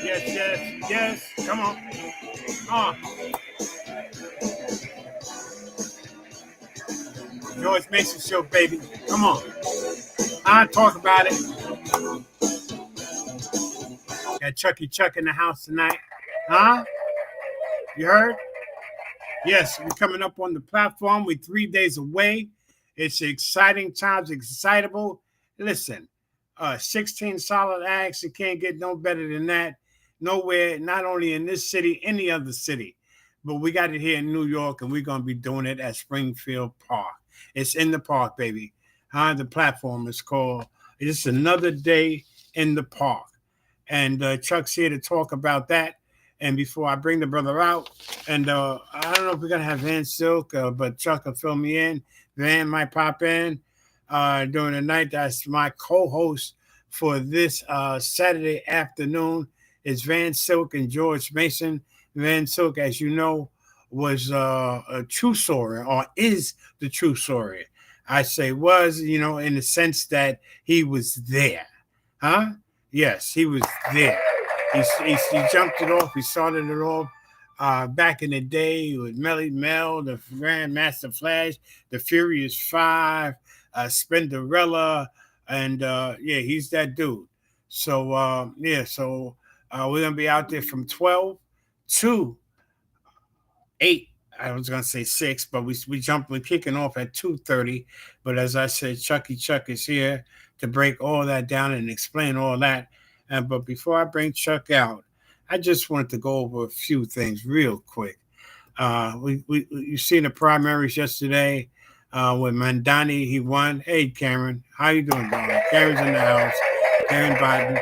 Yes. Come on. George Mason Show, baby. Come on. I talk about it. Got Chucky Chuck in the house tonight. Huh? You heard? Yes, we're coming up on the platform. We're 3 days away. It's exciting times, excitable. Listen, 16 solid acts. You can't get no better than that. Nowhere, not only in this city, any other city. But we got it here in New York, and we're going to be doing it at Springfield Park. It's in the park, baby. The platform is called. It's another day in the park. And Chuck's here to talk about that. And before I bring the brother out, and I don't know if we're going to have Van Silk, but Chuck will fill me in. Van might pop in during the night. That's my co-host for this Saturday afternoon. It's Van Silk and George Mason. Van Silk, as you know, was a true story, or is the true story. I say was, in the sense that he was there. Huh? Yes, he was there. He jumped it off. He started it off back in the day with Melly Mel, the Grandmaster Flash, the Furious Five, Spinderella, and he's that dude. So we're gonna be out there from 12 to 8. I was gonna say 6, but we're kicking off at 2:30. But as I said, Chucky Chuck is here to break all that down and explain all that. But before I bring Chuck out, I just wanted to go over a few things real quick. You seen the primaries yesterday with Mandani. He won. Hey, Cameron, how you doing, darling? Karen's in the house. Karen Biden,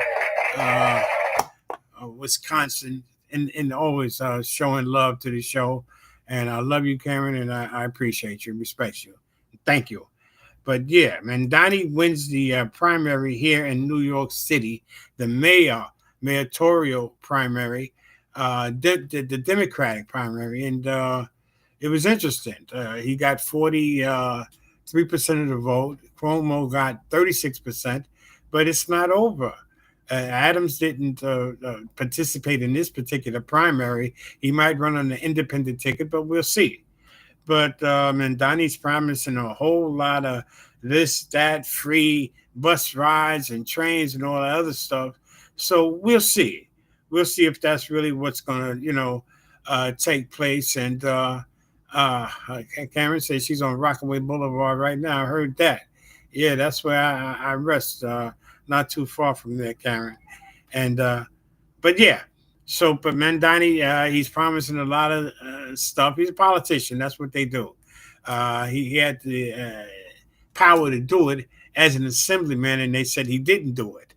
Wisconsin, and always showing love to the show. And I love you, Karen, and I appreciate you, respect you. Thank you. But yeah, Mandani wins the primary here in New York City, the mayoral primary, the Democratic primary, and it was interesting. He got 43% of the vote. Cuomo got 36%, but it's not over. Adams didn't participate in this particular primary. He might run on an independent ticket, but we'll see. But Mandani's promising a whole lot of this, that, free bus rides and trains and all that other stuff. So we'll see. We'll see if that's really what's going to, take place. And Cameron says she's on Rockaway Boulevard right now. I heard that. Yeah, that's where I rest, not too far from there, Karen. And but yeah. So, but Mandani, he's promising a lot of stuff. He's a politician. That's what they do. He had the power to do it as an assemblyman, and they said he didn't do it.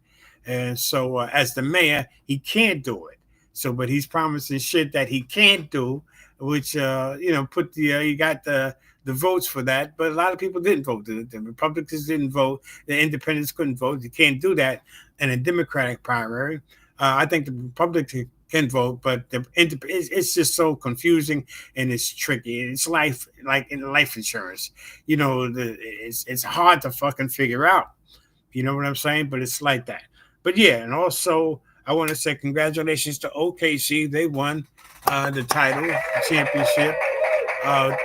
And so, as the mayor, he can't do it. So, but he's promising shit that he can't do, which put you got the votes for that. But a lot of people didn't vote. The Republicans didn't vote. The Independents couldn't vote. You can't do that in a Democratic primary. I think the Republicans can vote, but it's just so confusing and it's tricky. It's life, like in life insurance. It's hard to fucking figure out. You know what I'm saying? But it's like that. But yeah, and also I want to say congratulations to OKC. They won the title, the championship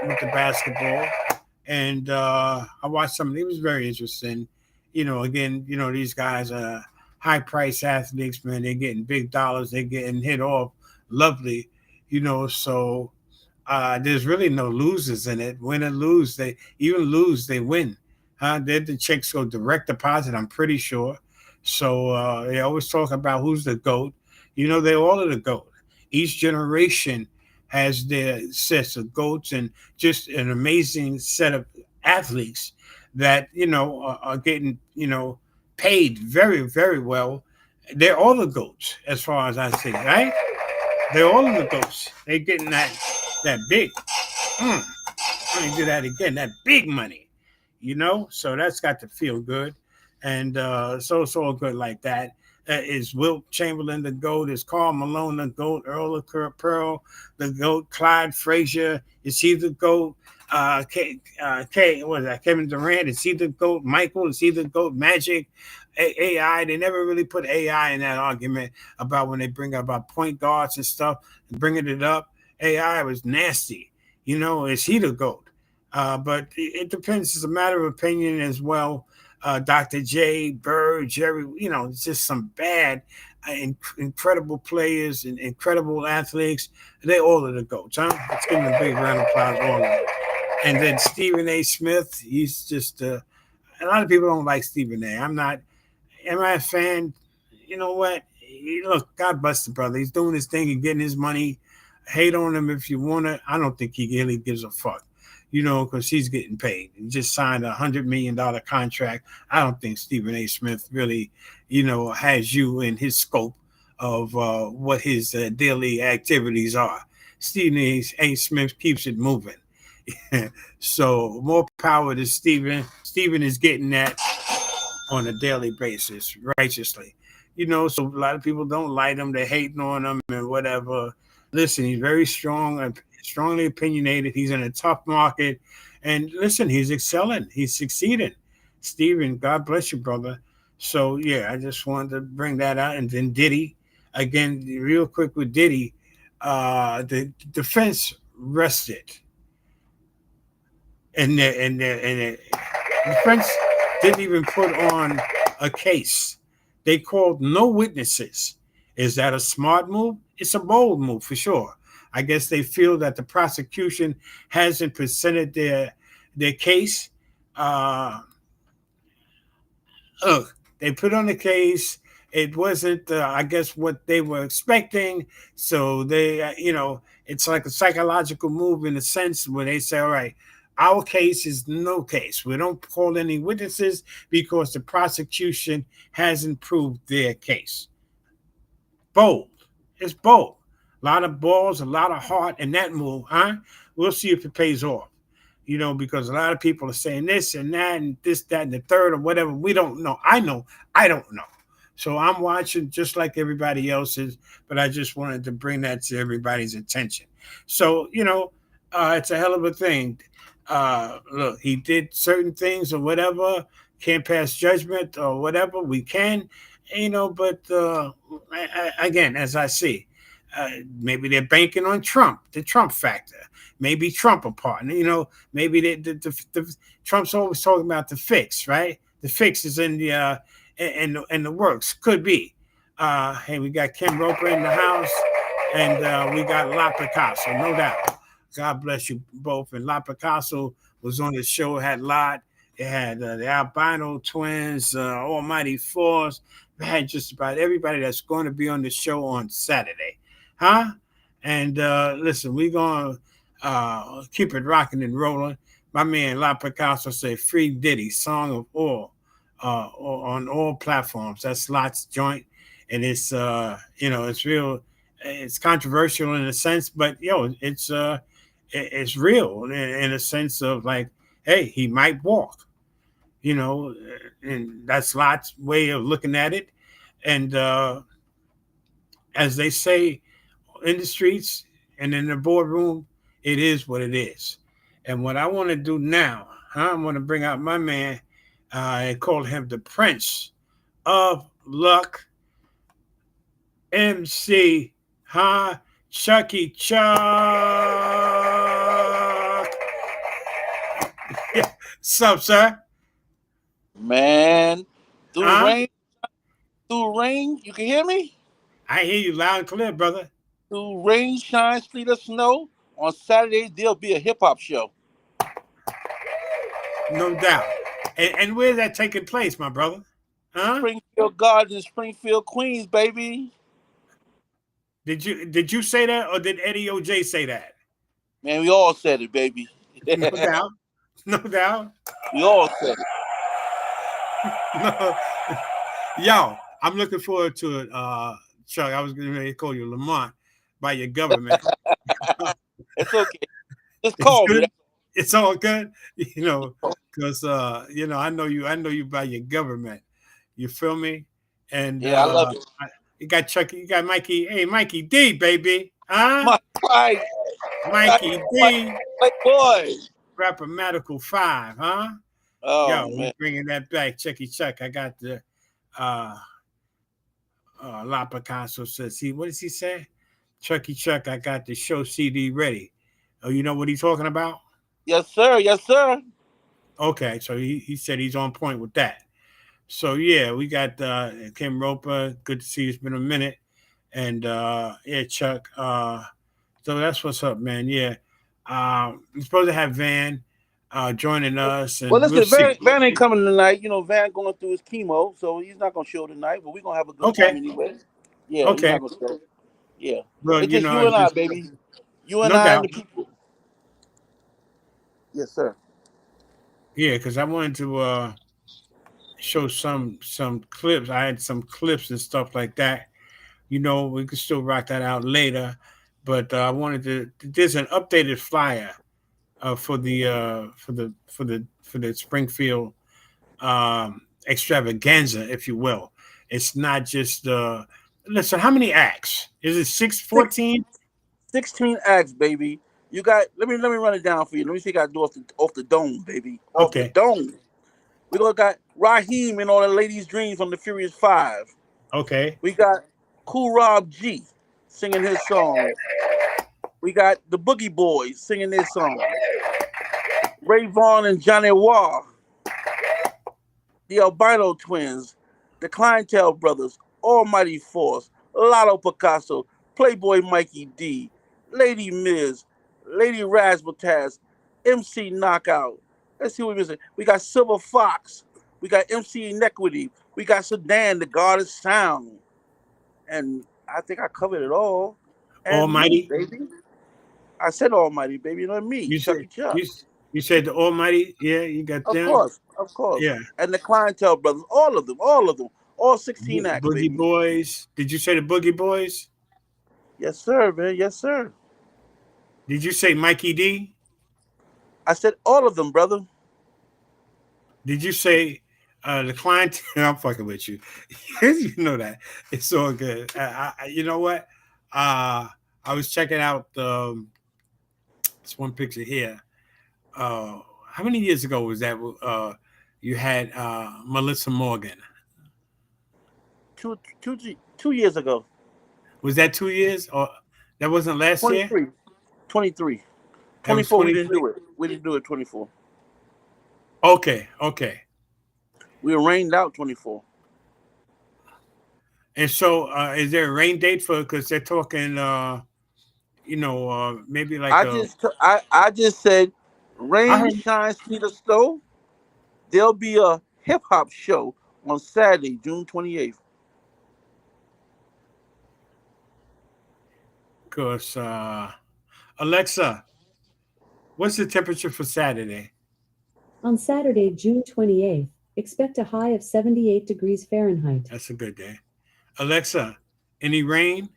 with the basketball. And I watched some. It was very interesting. Again, these guys are high-priced athletes, man. They're getting big dollars. They're getting hit off lovely, so there's really no losers in it. Win or lose, they win. The checks go direct deposit, I'm pretty sure. So they always talk about who's the GOAT. They all are the GOAT. Each generation has their sets of GOATs and just an amazing set of athletes that, are getting, paid very, very well. They're all the GOATs as far as I see, right? They're all the GOATs. They're getting that big. Let me do that again. That big money, So that's got to feel good. And so it's all good like that. Is Wilt Chamberlain the GOAT? Is Karl Malone the GOAT? Earl of Pearl the GOAT? Clyde Frazier, is he the GOAT? Kevin Durant, is he the GOAT? Michael, is he the GOAT? Magic, AI. They never really put AI in that argument about when they bring up about point guards and stuff and bringing it up. AI was nasty. Is he the GOAT? But it depends. It's a matter of opinion as well. Dr. J, Bird, Jerry, it's just some bad, incredible players and incredible athletes. They all are the GOATs, huh? Let's give them a big round of applause, all of them. And then Stephen A. Smith, he's just, a lot of people don't like Stephen A. Am I a fan? You know what? Look, God bless the brother. He's doing his thing and getting his money. Hate on him if you want to. I don't think he really gives a fuck, because he's getting paid. He just signed $100 million contract. I don't think Stephen A. Smith really, has you in his scope of what his daily activities are. Stephen A. Smith keeps it moving. So more power to Stephen. Stephen is getting that on a daily basis, righteously. So a lot of people don't like him. They're hating on him and whatever. Listen, he's very strong and strongly opinionated. He's in a tough market. And listen, he's excelling. He's succeeding. Stephen, God bless you, brother. So, yeah, I just wanted to bring that out. And then Diddy, again, real quick with Diddy, the defense rested. And the defense didn't even put on a case. They called no witnesses. Is that a smart move? It's a bold move for sure. I guess they feel that the prosecution hasn't presented their case. Look, they put on the case. It wasn't, I guess, what they were expecting. So they, it's like a psychological move in a sense where they say, all right, our case is no case. We don't call any witnesses because the prosecution hasn't proved their case. Bold. It's bold. A lot of balls, a lot of heart in that move, huh? We'll see if it pays off. Because a lot of people are saying this and that and this, that, and the third or whatever. We don't know. I know. I don't know. So I'm watching just like everybody else is, but I just wanted to bring that to everybody's attention. So, it's a hell of a thing. Look, he did certain things or whatever, can't pass judgment or whatever. We can, but again, as I see, maybe they're banking on Trump, the Trump factor. Maybe Trump a partner. Maybe the Trump's always talking about the fix, right? The fix is in the works. Could be. Hey, we got Kim Roper in the house, and we got La Picasso, no doubt. God bless you both. And La Picasso was on the show, had Lot. It had the Albino Twins, Almighty Force. We had just about everybody that's going to be on the show on Saturday. Huh? And listen, we're going to keep it rocking and rolling. My man La Picasso said, Free Diddy, Song of All, on all platforms. That's Lot's joint. And it's, it's real. It's controversial in a sense, but, it's real in a sense of like, hey, he might walk, and that's Lot's way of looking at it. And as they say in the streets and in the boardroom, it is what it is. And what I want to do now, I want to bring out my man and call him the Prince of Luck, MC Chucky Chuck. Sup, sir? Man, through rain, you can hear me? I hear you loud and clear, brother. Through rain, shine, sleet, or snow, on Saturdays there'll be a hip-hop show. No doubt. And where's that taking place, my brother? Huh? Springfield Gardens, Springfield, Queens, baby. Did you say that, or did Eddie OJ say that? Man, we all said it, baby. No doubt. No doubt. We all said it. No. Yo, I'm looking forward to it, Chuck. I was going to call you Lamont by your government. It's okay. Just call me. It's all good, because I know you by your government. You feel me? And yeah, I love it. You got Chucky, you got Mikey. Hey, Mikey D, baby. Huh? Mikey D. Boy. Rappamatical 5, huh? Oh, yo, man. We're bringing that back. Chucky Chuck. I got the uh, La Picasso says, "He what does he say? Chucky Chuck, I got the show CD ready. Oh, you know what he's talking about? Yes, sir. Yes, sir. Okay, so he said he's on point with that. So yeah, we got Kim Roper. Good to see you. It's been a minute. And yeah, Chuck. So that's what's up, man. Yeah. We're supposed to have Van joining us, Well, and we'll listen, see. Van ain't coming tonight. You know, Van going through his chemo, so he's not gonna show tonight. But we're gonna have a good time Okay. anyway. Yeah, he's Okay. not gonna show. Yeah, Well, it's you just know, you if and I, this, baby. You and no I and doubt. the people. Yes, sir. Yeah, because I wanted to show some clips. I had some clips and stuff like that. You know, we could still rock that out later. But I wanted to. There's an updated flyer for the Springfield extravaganza, if you will. It's not just listen. How many acts? Is it six Six, 14? 16 acts, baby. You got. Let me run it down for you. Let me see. If I got to do off the dome, baby. Off the Okay, dome. We gonna got Raheem and all the ladies' dreams from the Furious Five. okay. We got Cool Rob G singing his song. We got the Boogie Boys singing their song. Ray Vaughn and Johnny Waugh, the Albino Twins, the Clientele Brothers, Almighty Force, Lotto Picasso, Playboy Mikey D, Lady Miz, Lady Razzmatazz, MC Knockout. Let's see what we're missing. We got Silver Fox. We got MC Inequity. We got Sedan, the God of Sound. And I think I covered it all. And me, Almighty. baby. I said Almighty, baby. You know me, You said Chucky Chuck. you said the Almighty. Yeah, you got Of them. course, of course. Yeah, And the Clientele Brothers, all 16 acts, Boogie baby. Boys. Did you say the Boogie Boys? Yes, sir, man. Yes, sir. Did you say Mikey D? I said all of them, brother. Did you say the client? I'm fucking with you. You know that it's all good. You know what? I was checking out this one picture here. How many years ago was that? You had Melissa Morgan. Two years ago. Was that 2 years or that wasn't last year? 23. 23. That was 24, we didn't 23. do it. We didn't do it 24. Okay, okay. We were rained out 24. And so, is there a rain date for? Because they're talking, maybe like a. I just said I rain, heard shine, sleet, or snow. There'll be a hip hop show on Saturday, June 28th. because Alexa, what's the temperature for Saturday? On Saturday, June 28th, expect a high of 78 degrees Fahrenheit. That's a good day. Alexa, any rain?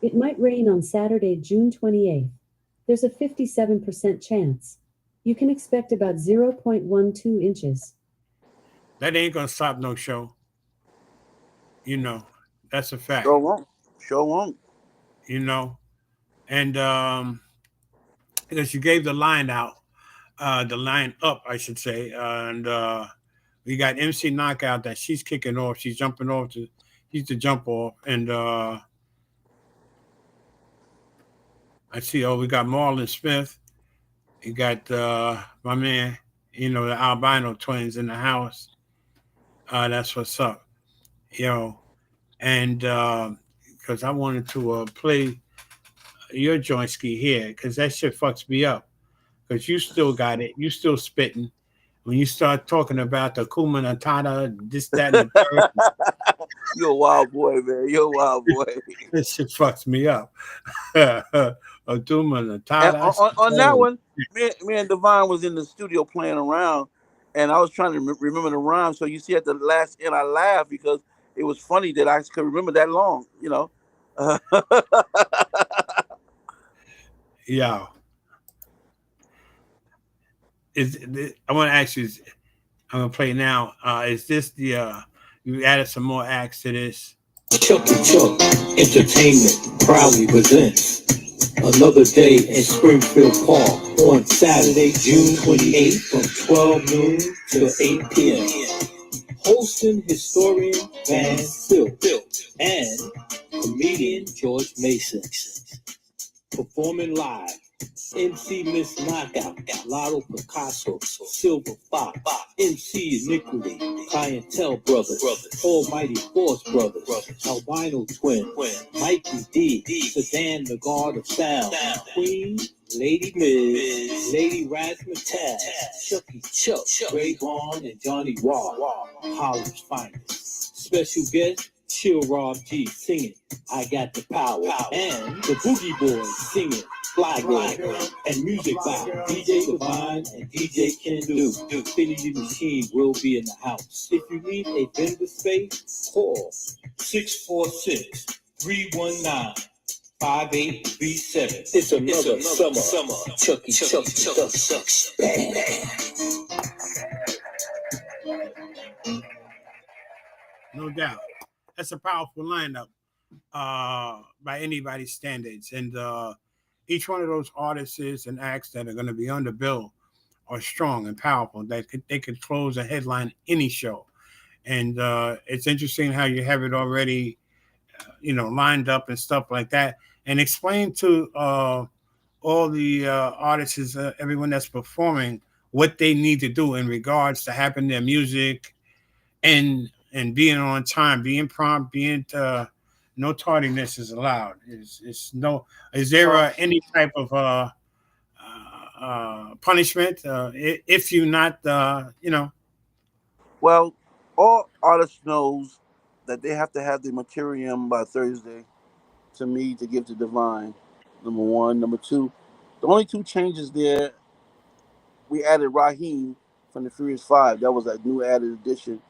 It might rain on Saturday, June 28th. There's a 57% chance. You can expect about 0.12 inches. That ain't gonna stop no show. You know, that's a fact. Sure won't. Sure won't. You know, and because you gave the line out, the line up, I should say, and we got MC Knockout that she's kicking off. She's jumping off to, she's the jump off, and I see. Oh, we got Marlon Smith. You got my man, the albino twins in the house. That's what's up, and because I wanted to play your joint ski here because that shit fucks me up because you still got it. You still spitting. When you start talking about the Kuma Natata, this, that, and the third, You're a wild boy, man. You're a wild boy. this shit fucks me up. Kuma And Natata. on that one, me and Devon was in the studio playing around, and I was trying to remember the rhyme. So you see, at the last end, I laughed because it was funny that I could remember that long. Yeah. I want to ask you, I'm going to play now. Is this you added some more acts to this? Chucky Chuck Entertainment proudly presents another day in Springfield Park on Saturday, June 28th from 12 noon to 8 p.m. hosting historian Van Silk and comedian George Mason. Performing live, MC Miss Knockout, Lotto Picasso, Silver Fox, MC Iniquity, Clientele Brothers, Almighty Force Brothers, Albino Twin, Mikey D, Sedan the God of Sound, Queen, Lady Miz, Lady Razzmatazz, Chucky Chuck, Ray Vaughn, and Johnny Wah, Holly's finest. Special guest, Chill Rob G singing I Got the Power, and the Boogie Boys singing Fly Girl, and music by DJ Divine and DJ Ken Do. Infinity Machine will be in the house. If you need a vendor space, call 646-319-5837. It's another summer. Chucky Chuck sucks. No doubt. That's a powerful lineup by anybody's standards. And each one of those artists and acts that are going to be on the bill are strong and powerful. They could close a headline any show. And it's interesting how you have it already, lined up and stuff like that. And explain to all the artists, everyone that's performing, what they need to do in regards to having their music and being on time, being prompt, being no tardiness is allowed. Is there any type of punishment if you're not Well, all artists knows that they have to have the material in by Thursday to me to give to Divine. Number one. Number two, the only two changes there, we added Raheem from the Furious Five. That was a new added addition.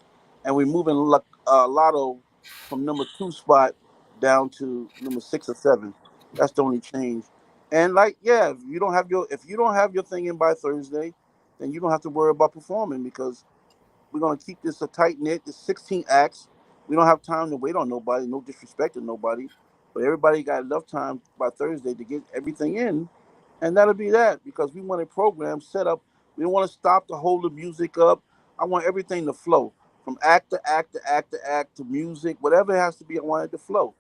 And we're moving Lotto from number 2 spot down to number 6 or 7. That's the only change. And if you don't have your thing in by Thursday, then you don't have to worry about performing because we're gonna keep this a tight knit. It's 16 acts. We don't have time to wait on nobody. No disrespect to nobody, but everybody got enough time by Thursday to get everything in, and that'll be that. Because we want a program set up. We don't want to stop to hold the music up. I want everything to flow from act to act to act to act to music, whatever it has to be. I want it to flow.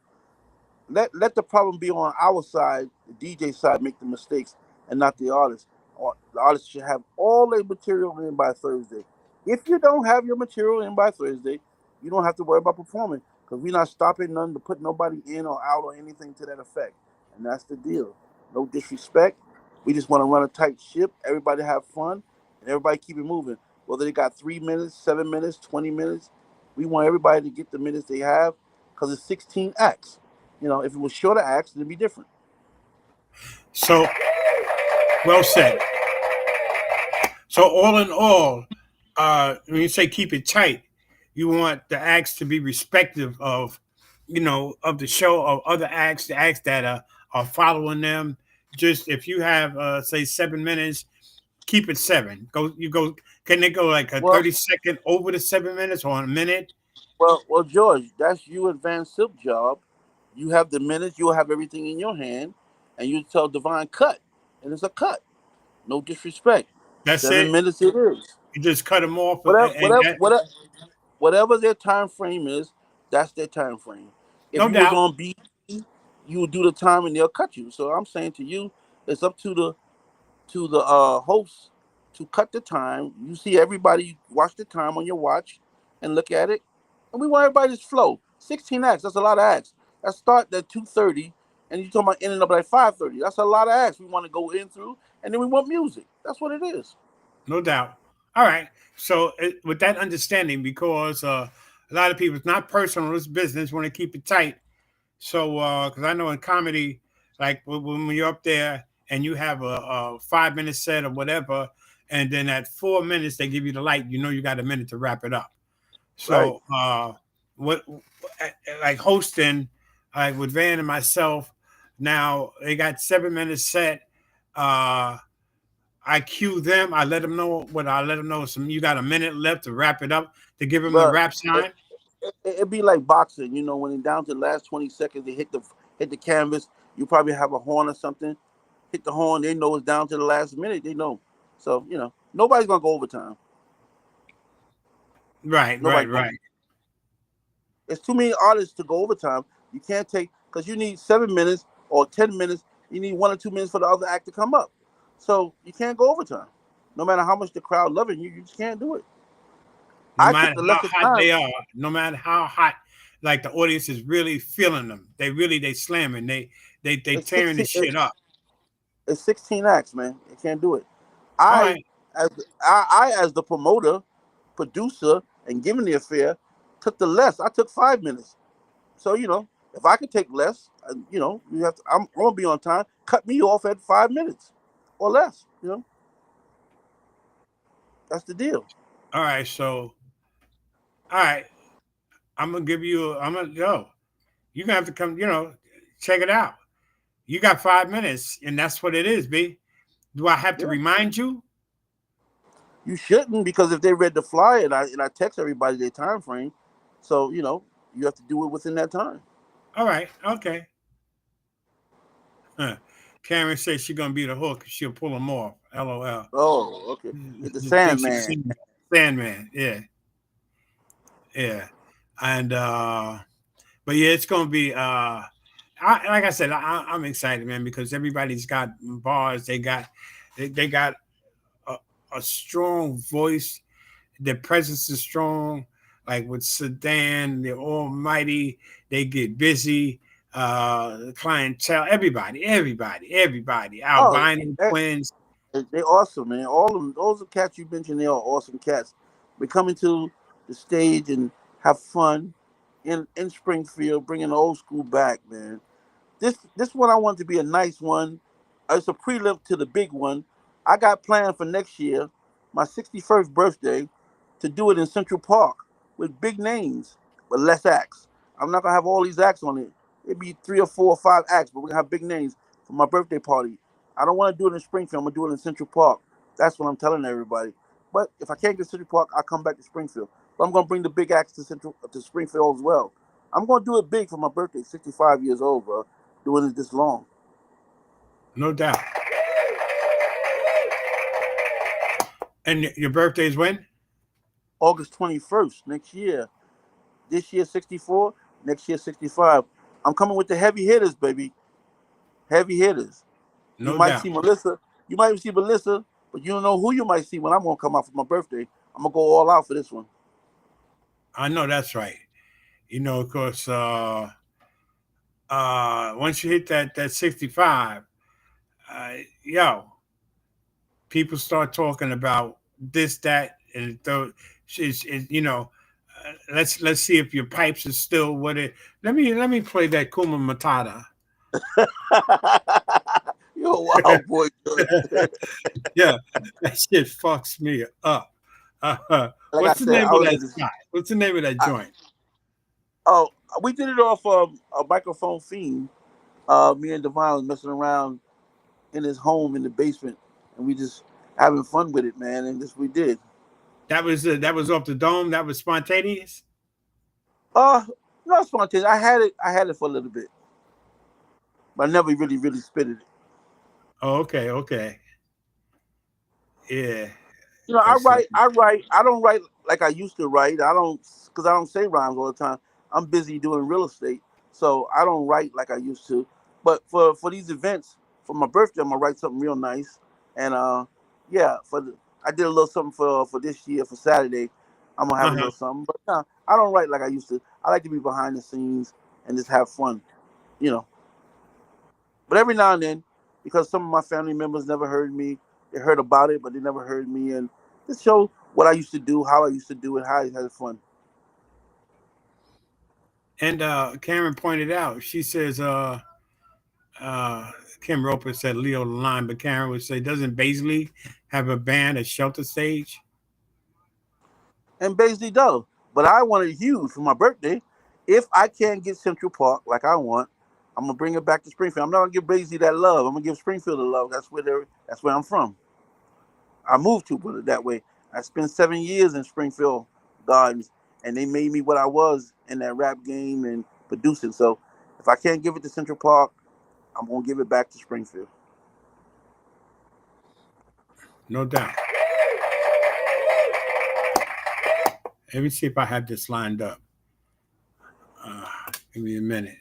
Let the problem be on our side, the DJ side, make the mistakes, and not the artist. The artist should have all their material in by Thursday. If you don't have your material in by Thursday, you don't have to worry about performing because we're not stopping none to put nobody in or out or anything to that effect. And that's the deal. No disrespect. We just want to run a tight ship. Everybody have fun, and everybody keep it moving. Whether they got 3 minutes, 7 minutes, 20 minutes, we want everybody to get the minutes they have because it's 16 acts. If it was shorter acts, it'd be different. So, well said. So all in all, when you say keep it tight, you want the acts to be respective of, of the show, of other acts, the acts that are following them. Just if you have, say, 7 minutes, keep it 7. Can they go like a 30-second over the 7 minutes or a minute? Well, George, that's you and Van Silk job. You have the minutes, you'll have everything in your hand, and you tell Divine cut, and it's a cut. No disrespect. That's 7 it. minutes it is. You just cut them off. Whatever their time frame is, that's their time frame. If No you was doubt. on beat, you would do the time and they'll cut you. So I'm saying to you, it's up to the host to cut the time. You see everybody watch the time on your watch and look at it, and we want everybody to flow. 16 acts, that's a lot of acts. That start at 2:30, and you're talking about ending up at 5:30. That's a lot of acts we want to go in through, and then we want music. That's what it is. No doubt. All right. So with that understanding, because a lot of people, it's not personal, it's business, want to keep it tight. So, because I know in comedy, like when you're up there and you have a 5-minute set or whatever, and then at 4 minutes they give you the light, you got a minute to wrap it up. So, what like hosting, like with Van and myself, now they got 7 minutes set. I cue them. I let them know what I let them know. You got a minute left to wrap it up to give them the rap sign. It'd be like boxing, when they're down to the last 20 seconds, they hit the canvas. You probably have a horn or something. Hit the horn. They know it's down to the last minute. They know. So nobody's gonna go overtime. Right. It's too many artists to go overtime. You can't take, because you need 7 minutes or 10 minutes. You need 1 or 2 minutes for the other act to come up. So you can't go overtime. No matter how much the crowd loving you, you just can't do it. No I took matter the how lesser hot time. they are, no matter how hot, like the audience is really feeling them. They slamming. They It's tearing the 16. shit up. It's 16 acts, man. You can't do it. All I, right. as the promoter, producer, and giving the affair, took the less. I took 5 minutes. So if I could take less, you have to. I'm gonna be on time. Cut me off at 5 minutes or less. That's the deal. All right. So, all right. I'm gonna give you. I'm gonna yo. You're gonna have to come. Check it out. You got 5 minutes, and that's what it is, B. Do I have to Yeah. remind you? You shouldn't, because if they read the flyer and I text everybody their time frame, so you have to do it within that time. All right. Okay. Huh. Karen says she's gonna be the hook. She'll pull them off. LOL. Oh, okay. Get the Think she's Sandman. Sandman. Yeah. And but yeah, it's gonna be like I said, I'm excited, man, because everybody's got bars. They got a strong voice. Their presence is strong. Like with Sedan, the Almighty, they get busy. The clientele, everybody. Oh, Albino twins. they're awesome, man. All of them, those are cats you mentioned. They are awesome cats. We're coming to the stage and have fun in Springfield, bringing the old school back, man. This one I want to be a nice one. It's a prelim to the big one. I got planned for next year, my 61st birthday, to do it in Central Park with big names, but less acts. I'm not gonna have all these acts on it. It'd be 3 or 4 or 5 acts, but we're gonna have big names for my birthday party. I don't want to do it in Springfield. I'm gonna do it in Central Park. That's what I'm telling everybody. But if I can't get Central Park, I'll come back to Springfield. But I'm gonna bring the big acts to Springfield as well. I'm gonna do it big for my birthday. 65 years old, bro. Doing it this long. No doubt. And your birthday is when? August 21st next year. This year 64, next year 65. I'm coming with the heavy hitters, baby. Heavy hitters. You No might doubt. see Melissa. You might see Melissa, but you don't know who you might see when I'm gonna come out for my birthday. I'm gonna go all out for this one. I know that's right. Of course, once you hit that 65, yo, people start talking about this, that, and those. Let's see if your pipes are still what it. Let me play that Kuma Matata. You're a wild boy. Yeah, that shit fucks me up. Like I What's the said, name I of was that in this. spot? What's the name of that joint? Oh, we did it off a microphone theme. Me and Devon was messing around in his home in the basement, and we just having fun with it, man. And this we did. That was off the dome. That was spontaneous. Uh, not spontaneous. I had it for a little bit, but I never really spitted it. Oh, okay. Yeah, I because write. I don't write like I used to write. I don't, because I don't say rhymes all the time. I'm busy doing real estate, so I don't write like I used to. But for these events, for my birthday, I'm gonna write something real nice. And yeah, I did a little something for this year for Saturday. I'm gonna have a uh-huh. little something. But no, I don't write like I used to. I like to be behind the scenes and just have fun, you know. But every now and then, because some of my family members never heard me, they heard about it, but they never heard me, and just show what I used to do, how I used to do it, how I had fun. And Karen pointed out. She says, uh, Kim Roper said Leo the line, but Karen would say, doesn't Baisley have a band at Shelter Stage? And basically does. But I wanted huge for my birthday. If I can't get Central Park like I want, I'm gonna bring it back to Springfield. I'm not gonna give Basie that love. I'm gonna give Springfield the love. That's where I'm from. I moved to, put it that way. I spent 7 years in Springfield Gardens, and they made me what I was in that rap game and producing. So if I can't give it to Central Park, I'm gonna give it back to Springfield. No doubt. Let me see if I have this lined up. Give me a minute.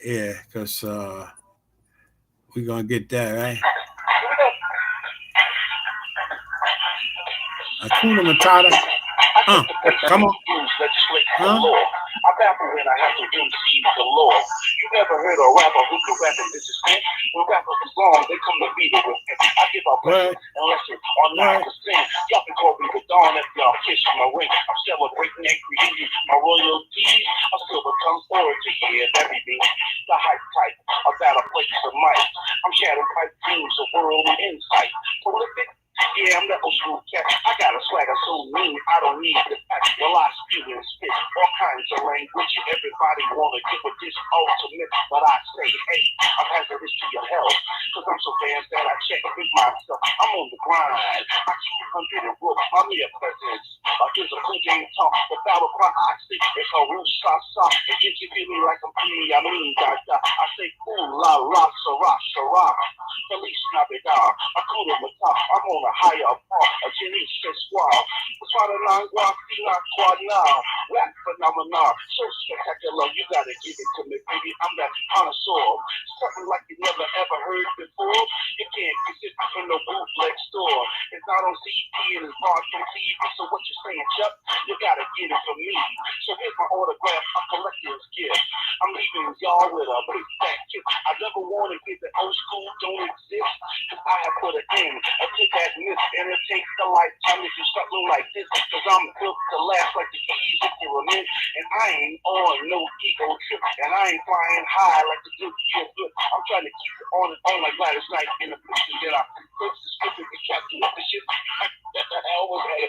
Yeah, because we're going to get that, right? Hakuna Matata. Come on. Huh? I baffle when I have to MC the Lord. You never heard a rapper who can rap and this is it. When rappers is wrong, they come to beat it with it. I give up blessings and lessons on 9%. Y'all can call me the dawn if y'all kiss my ring. I'm celebrating and creating my royalties. I still become orator here and everything. The hype type about a place of might. I'm shadowed by dreams of world insight. Prolific. Yeah, I'm the old school cat. I got a swagger so mean, I don't need the fact. Well, I spew and spit all kinds of language. Everybody wanna give a this ultimate, but I say, hey, I'm hazardous to your health. Cause I'm so fast that I check with myself. I'm on the grind. I keep it 100 and rook. I'm your presence. Here's a cool game talk. The battle cry I say, it's a real shot. It gets you feeling like I'm free. I mean, I say, cool, la, la, sarah. Feliz Navidad. I call it my top. I'm on a higher part. A genius just wild. What's why the non-gua, fina, quad now? Rap phenomenon. So spectacular. You gotta give it to me, baby. I'm that connoisseur. Something like you never ever heard before. You can't get it from no bootleg store. It's not on CD and it's bought from TV. So what you saying, Chuck? You gotta get it from me. So here's my autograph. A collector's gift. I'm leaving y'all with a big fat gift. I never want to get the old school don't exist. Cause I have put it in. I take that miss and it takes a lifetime if you something like this. Cause I'm built to last like the keys of pyramid. And I ain't on no ego trip. And I ain't flying high like the good year good. I'm trying to keep it on and on like Gladys Knight in the picture that I fix the script and calculate the shit. What the hell was that?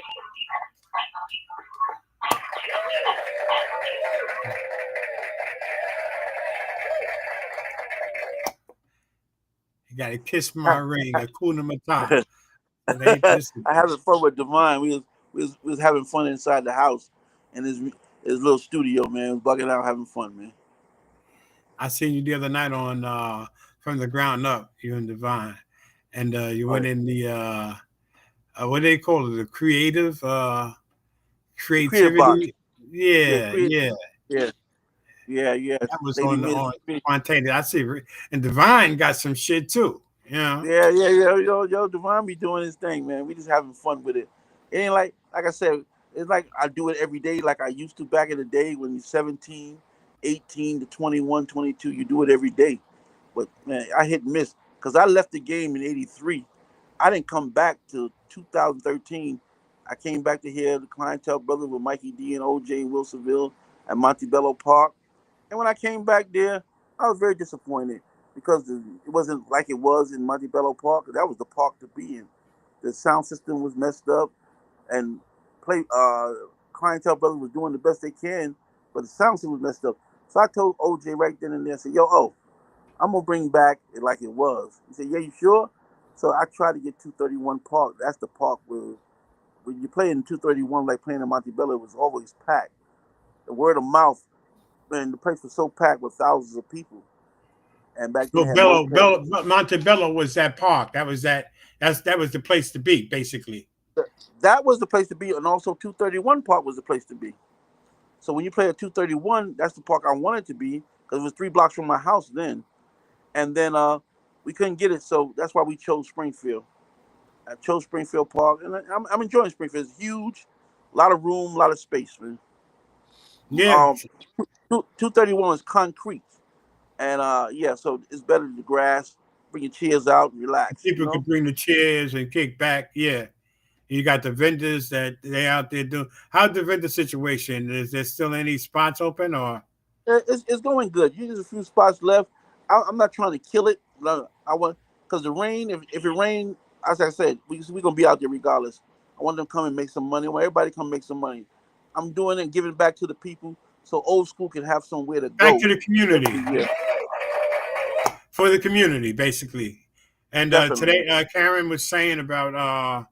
You got to kiss my ring. Hakuna Matata. I having fun with Divine. We was having fun inside the house in his little studio, man. Bugging out, having fun, man. I seen you the other night on From the Ground Up, you and Divine, and you went in the what do they call it? The creative creativity. Yeah. That was on spontaneous. I see, and Divine got some shit too. Yeah. Yo, Divine be doing his thing, man. We just having fun with it. It ain't like I said, it's like I do it every day like I used to back in the day when you're 17, 18 to 21, 22. You do it every day. But, man, I hit and miss because I left the game in 83. I didn't come back till 2013. I came back to hear the Clientele Brothers with Mikey D and OJ in Wilsonville at Montebello Park. And when I came back there, I was very disappointed because it wasn't like it was in Montebello Park. That was the park to be in. The sound system was messed up, and Clientele Brothers was doing the best they can, but the sound system was messed up. So I told OJ right then and there, I said, yo, I'm going to bring back it like it was. He said, yeah, you sure? So I tried to get 231 Park. That's the park where when you play in 231, like playing in Montebello, it was always packed. The word of mouth, man, the place was so packed with thousands of people. And back then, Montebello was that park. That was the place to be, basically. That was the place to be, and also 231 Park was the place to be. So when you play at 231, that's the park I wanted to be because it was 3 blocks from my house then. And then we couldn't get it, so that's why we chose Springfield. I chose Springfield Park, and I'm enjoying Springfield. It's huge, a lot of room, a lot of space, man. Yeah. 231 is concrete, and so it's better than the grass. Bring your chairs out, and relax. People can bring the chairs and kick back. Yeah. You got the vendors that they out there doing. How's the vendor situation? Is there still any spots open or? It's going good. There's a few spots left. I'm not trying to kill it. I want because the rain. If it rain, as I said, we're gonna be out there regardless. I want them to come and make some money. I want everybody to come make some money. I'm doing it and giving it back to the people so old school can have somewhere to go. Back to the community. Yeah. For the community, basically. And today, Karen was saying about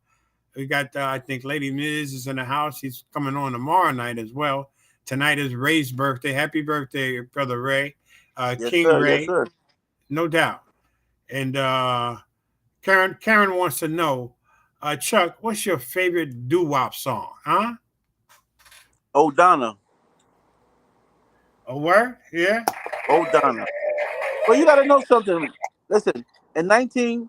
we got I think Lady Miz is in the house. She's coming on tomorrow night as well. Tonight is Ray's birthday. Happy birthday, Brother Ray. King Ray. Yes, sir. No doubt. And Karen wants to know, Chuck, what's your favorite doo-wop song? Huh? O'Donna. A word? Yeah. O'Donna. Well, you got to know something. Listen, in 19,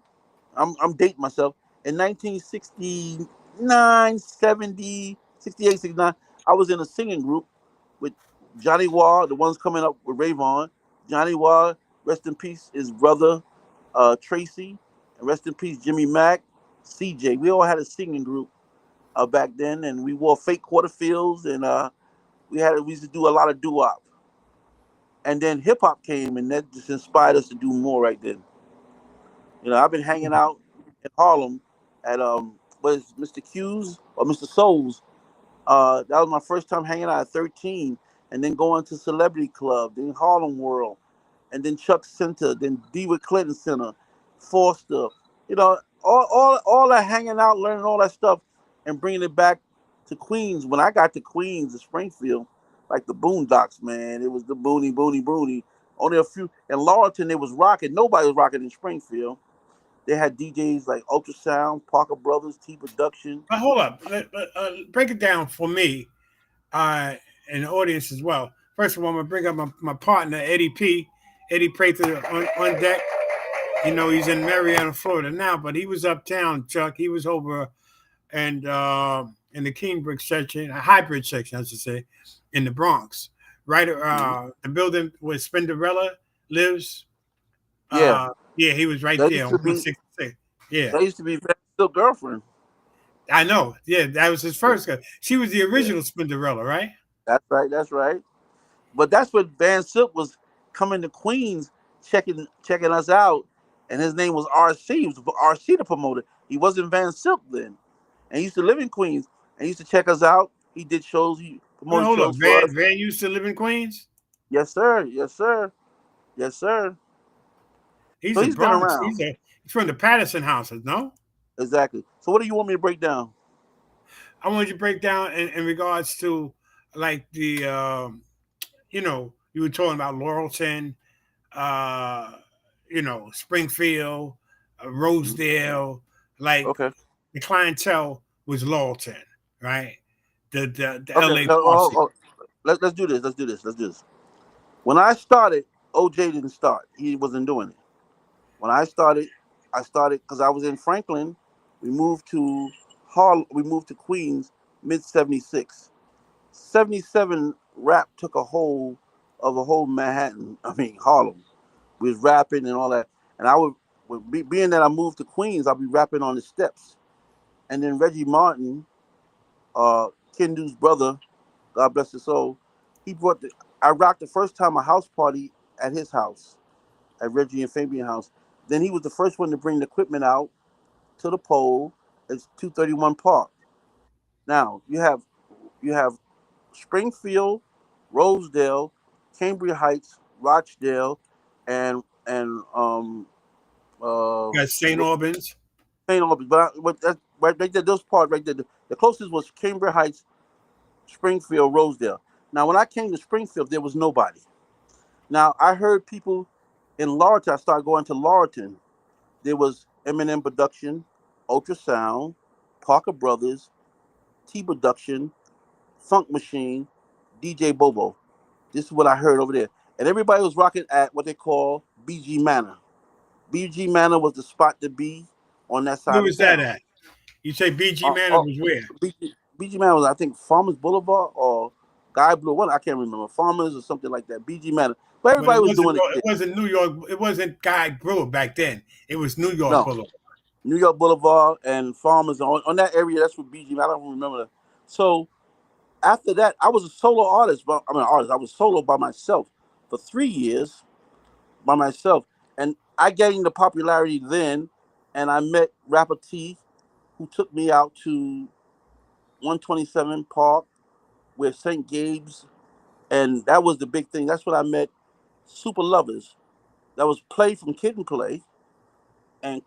I'm dating myself. In 1969, 70, 68, 69, I was in a singing group with Johnny Wall, the ones coming up with Rayvon. Johnny Wall, rest in peace, his brother Tracy, and rest in peace Jimmy Mack, CJ. We all had a singing group back then, and we wore fake quarterfields, and we used to do a lot of doo-wop. And then hip hop came, and that just inspired us to do more right then. I've been hanging out in Harlem at was Mr. Q's or Mr. Soul's. That was my first time hanging out at 13, and then going to Celebrity Club, then Harlem World, and then Chuck Center, then DeWitt Clinton Center, Forster. All that hanging out, learning all that stuff, and bringing it back to Queens. When I got to Queens and Springfield, like the Boondocks, man, it was the boony, boony, boony. Only a few in Laurelton, it was rocking. Nobody was rocking in Springfield. They had DJs like Ultrasound, Parker Brothers, T Production. But hold up. Break it down for me and the audience as well. First of all, I'm going to bring up my partner, Eddie P. Eddie Prather on deck. He's in Marietta, Florida now, but he was uptown, Chuck. He was over and in the Kingbridge section, a hybrid section, I should say, in the Bronx. Right, the building where Spinderella lives. Yeah, he was right there on 166. Yeah, that used to be Van's girlfriend. I know. Yeah, that was his first girl. She was the original Spinderella, right? That's right. That's right. But that's when Van Silk was coming to Queens, checking us out, and his name was RC. He was RC the promoter. He wasn't Van Silk then, and he used to live in Queens and he used to check us out. He did shows. He promoted shows for us. Van used to live in Queens. Yes, sir. Yes, sir. Yes, sir. He's been around. He's from the Patterson houses, no? Exactly. So what do you want me to break down? I want you to break down in regards to like the you were talking about Laurelton, Springfield, Rosedale, like okay. The clientele was Laurelton, right? The okay. LA Let's do this. Let's do this. When I started, OJ didn't start. He wasn't doing it. When I started because I was in Franklin. We moved to Harlem. We moved to Queens mid '76. '77 rap took a hold of a whole Manhattan. I mean Harlem. We was rapping and all that. And I being that I moved to Queens, I'll be rapping on the steps. And then Reggie Martin, Kendu's brother, God bless his soul, I rocked the first time a house party at his house, at Reggie and Fabian house. Then he was the first one to bring the equipment out to the pole. It's 231 Park. Now you have Springfield, Rosedale, Cambria Heights, Rochdale, and St. Albans. St. Albans, but that's right there. Those parts right there. The closest was Cambria Heights, Springfield, Rosedale. Now when I came to Springfield, there was nobody. Now I heard people in Laurelton. I started going to Laurelton. There was Eminem Production, Ultrasound, Parker Brothers, T Production, Funk Machine, DJ Bobo. This is what I heard over there. And everybody was rocking at what they call BG Manor. BG Manor was the spot to be on that side. Where was that at? You say BG Manor was where? BG Manor was, I think, Farmers Boulevard or Guy Blue. What I can't remember. Farmers or something like that. BG Manor. But everybody was doing it. It wasn't New York. It wasn't Guy Brewer back then. It was New York Boulevard. New York Boulevard and Farmers on that area. That's what BG. I don't remember that. So after that, I was a solo artist. I was solo by myself for 3 years by myself, and I gained the popularity then. And I met Rapper T, who took me out to 127 Park with St. Gabe's, and that was the big thing. That's when I met Super Lovers. That was Play from Kid and Play, and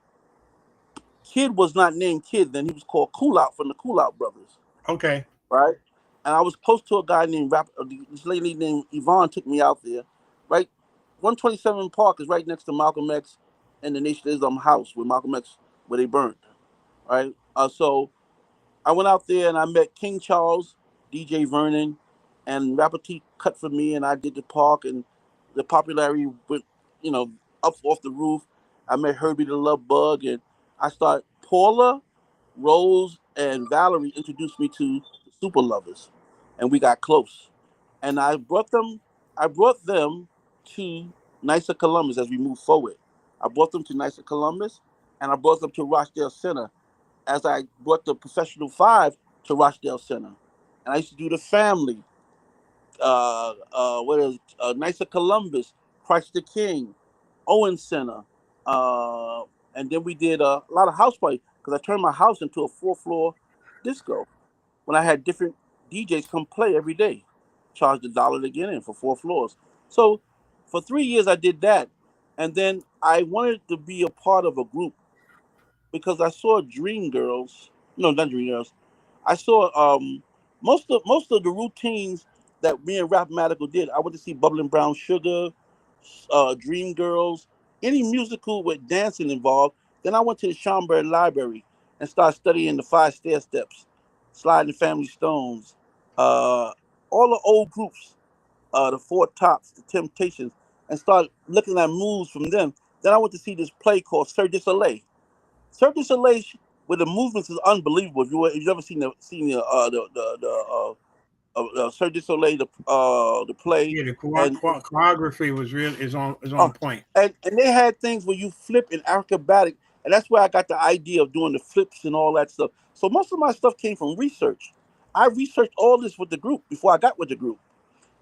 Kid was not named Kid then. He was called Cool Out from the Cool Out Brothers. Okay. Right? And I was close to a guy named this lady named Yvonne took me out there. Right? 127 Park is right next to Malcolm X and the Nation of Islam house where Malcolm X, where they burned. Right? So I went out there and I met King Charles, DJ Vernon, and Rapper T cut for me, and I did the park, and the popularity went, up off the roof. I met Herbie the Love Bug, and I started. Paula, Rose, and Valerie introduced me to the Super Lovers, and we got close. And I brought them to Nicer Columbus as we move forward. I brought them to Nicer Columbus, and I brought them to Rochdale Center as I brought the Professional Five to Rochdale Center. And I used to do the family, Nicer Columbus, Christ the King, Owen Center. And then we did a lot of house parties because I turned my house into a 4-floor disco when I had different DJs come play every day, charged $1 to get in for 4 floors. So for 3 years I did that, and then I wanted to be a part of a group because I saw Dream Girls. No, not Dream Girls. I saw most of the routines that me and Rapmatical did. I went to see Bubbling Brown Sugar, Dream Girls, any musical with dancing involved. Then I went to the Schomburg Library and started studying the 5 stair steps, Sliding Family Stones, all the old groups, the Four Tops, the Temptations, and started looking at moves from them. Then I went to see this play called Cirque du Soleil. Cirque du Soleil, where the movements is unbelievable. If you've ever seen the Cirque du Soleil, the play, Yeah, the and choreography was real is on oh, point. and they had things where you flip in acrobatic, and that's where I got the idea of doing the flips and all that stuff. So most of my stuff came from research. I researched all this with the group before I got with the group.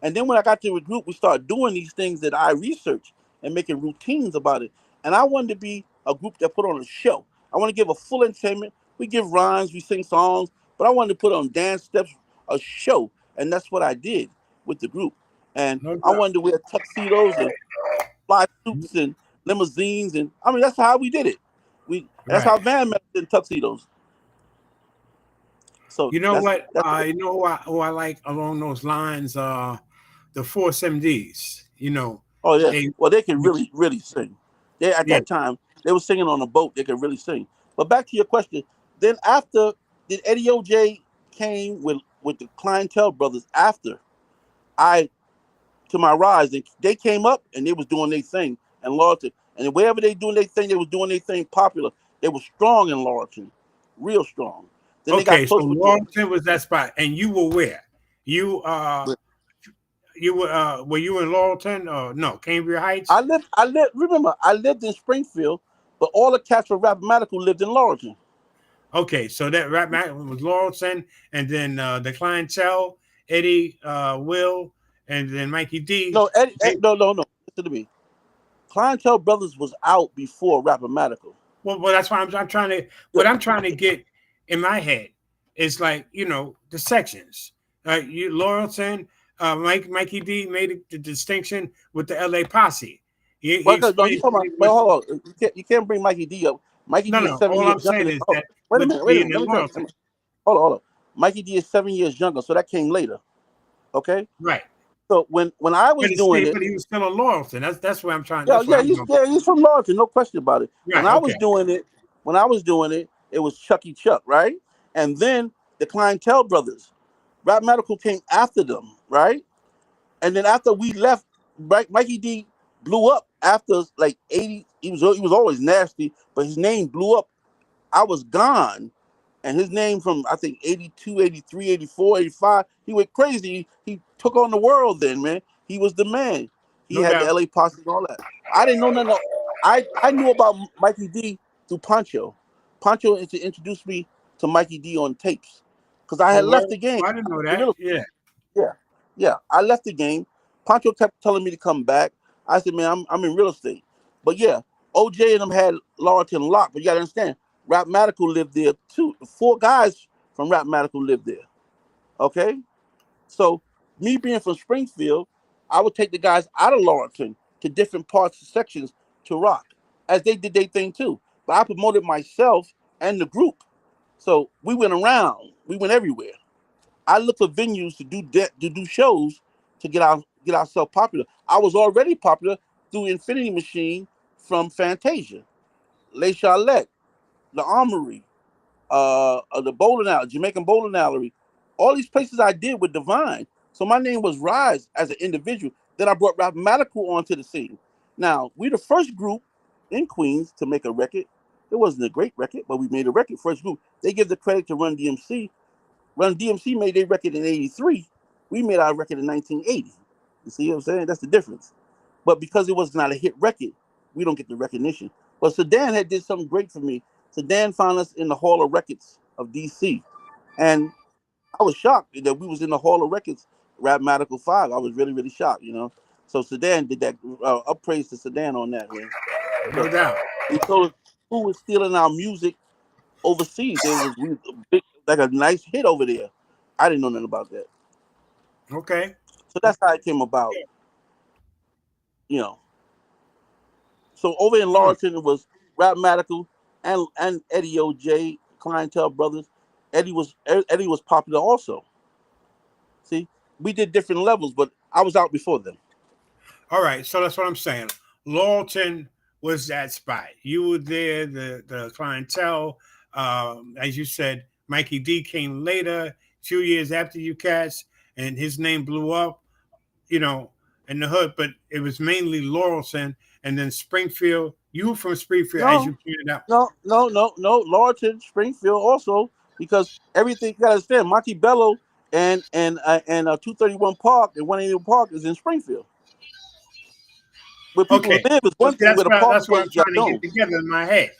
And then when I got to a group, we started doing these things that I researched and making routines about it. And I wanted to be a group that put on a show. I want to give a full entertainment. We give rhymes, we sing songs, but I wanted to put on dance steps, a show. And that's what I did with the group. And No I doubt. wanted to wear tuxedos and fly suits and limousines. And I mean, that's how we did it. That's Right. how Van met in tuxedos. So You know what? that's You know who I like along those lines? The Force MDs. oh yeah. They Well, they can really, really sing. They at yeah. that time they were singing on a boat. They could really sing. But back to your question. Then after did Eddie OJ came with the Clientele Brothers after I to my rise, and they came up and they was doing their thing and Lawton, and wherever they doing their thing, they was doing their thing popular. They were strong in Lawton, real strong. Then they got Okay, so close with the. Lawton was that spot, and you were where? You were you in Lawton or no Cambria Heights? Remember, I lived in Springfield, but all the cats from Rapmatical lived in Lawton. Okay, so that rap was Lawton, and then the Clientele, Eddie, Will, and then Mikey D. No, no. Listen to me. Clientele Brothers was out before Rapmatical. Well, that's why I'm trying to. What I'm trying to get in my head is like the sections. You Lawton, Mikey D made the distinction with the LA Posse. He Well, no, you explained talking about? Well, hold on. You can't bring Mikey D up. Mikey D is no. 7 All years I'm younger saying than. is Oh, that wait a with minute. Wait a being minute. in Let me Lawton, tell you. Hold on. Mikey D is 7 years younger, so that came later. Okay. right? So when I was doing it, But he was still in Lawton. That's where I'm trying. yeah, That's where yeah, I'm going. he's from Lawton, no question about it. Right. Okay. When I was doing it, it was Chucky Chuck, right? And then the Clientele Brothers, Rap Medical came after them, right? And then after we left, Mikey D blew up after like 80. He was always nasty, but his name blew up. I was gone. And his name from, I think, 82, 83, 84, 85, he went crazy. He took on the world then, man. He was the man. He No had the doubt. LA Posse and all that. I didn't know nothing. I knew about Mikey D through Pancho. Pancho introduced me to Mikey D on tapes. Because I Oh had well, left the game. I didn't know that. Yeah. Yeah. Yeah. I left the game. Pancho kept telling me to come back. I said, man, I'm in real estate. But yeah, OJ and them had Lawton locked. But you got to understand, Rapmatical lived there too. 4 guys from Rapmatical lived there. Okay? So me being from Springfield, I would take the guys out of Lawton to different parts of sections to rock, as they did their thing too. But I promoted myself and the group. So we went around. We went everywhere. I looked for venues to do shows to get ourselves popular. I was already popular through Infinity Machine from Fantasia, Les Charlotte, the Armory, the bowling alley, Jamaican bowling alley, all these places I did with Divine. So my name was Rise as an individual. Then I brought Rhythmatical onto the scene. Now, we the first group in Queens to make a record. It wasn't a great record, but we made a record. First group. They give the credit to Run DMC. Run DMC made their record in 83. We made our record in 1980. You see what I'm saying? That's the difference. But because it was not a hit record, we don't get the recognition. But Sedan had did something great for me. Sedan found us in the Hall of Records of DC. And I was shocked that we was in the Hall of Records, Rhythmatical 5. I was really, really shocked, you know. So Sedan did that. Uppraise to Sedan on that, man. No doubt. He told us who was stealing our music overseas. There was like a nice hit over there. I didn't know nothing about that. Okay. So that's how it came about. You know. So over in Lawton, it was Rhythmatical and Eddie OJ, Clientele Brothers. Eddie was popular also. See, we did different levels, but I was out before them. All right, so that's what I'm saying. Lawton was that spot. You were there, the Clientele. As you said, Mikey D came later, 2 years after you cats, and his name blew up, you know, in the hood. But it was mainly Laurelton, and then Springfield. You from Springfield, as you pointed out. No. Lawton, Springfield also, because everything you gotta understand. Montebello and 231 Park and 181 Park is in Springfield. Where people live is one thing, where the park that's what I'm was trying to get together in my head,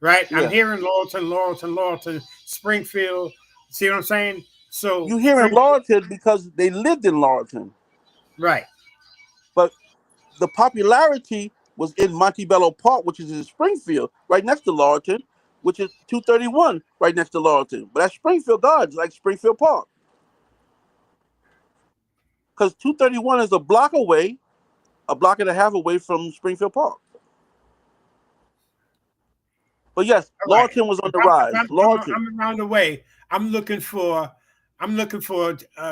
right? Yeah. I'm hearing Lawton, Springfield. See what I'm saying? So you hearing Lawton because they lived in Lawton, right? But the popularity was in Montebello Park, which is in Springfield, right next to Lawton, which is 231, right next to Lawton. But that's Springfield Dodge, like Springfield Park, because 231 is a block and a half away from Springfield Park. But yes, Lawton was on the rise. I'm around the way. I'm looking for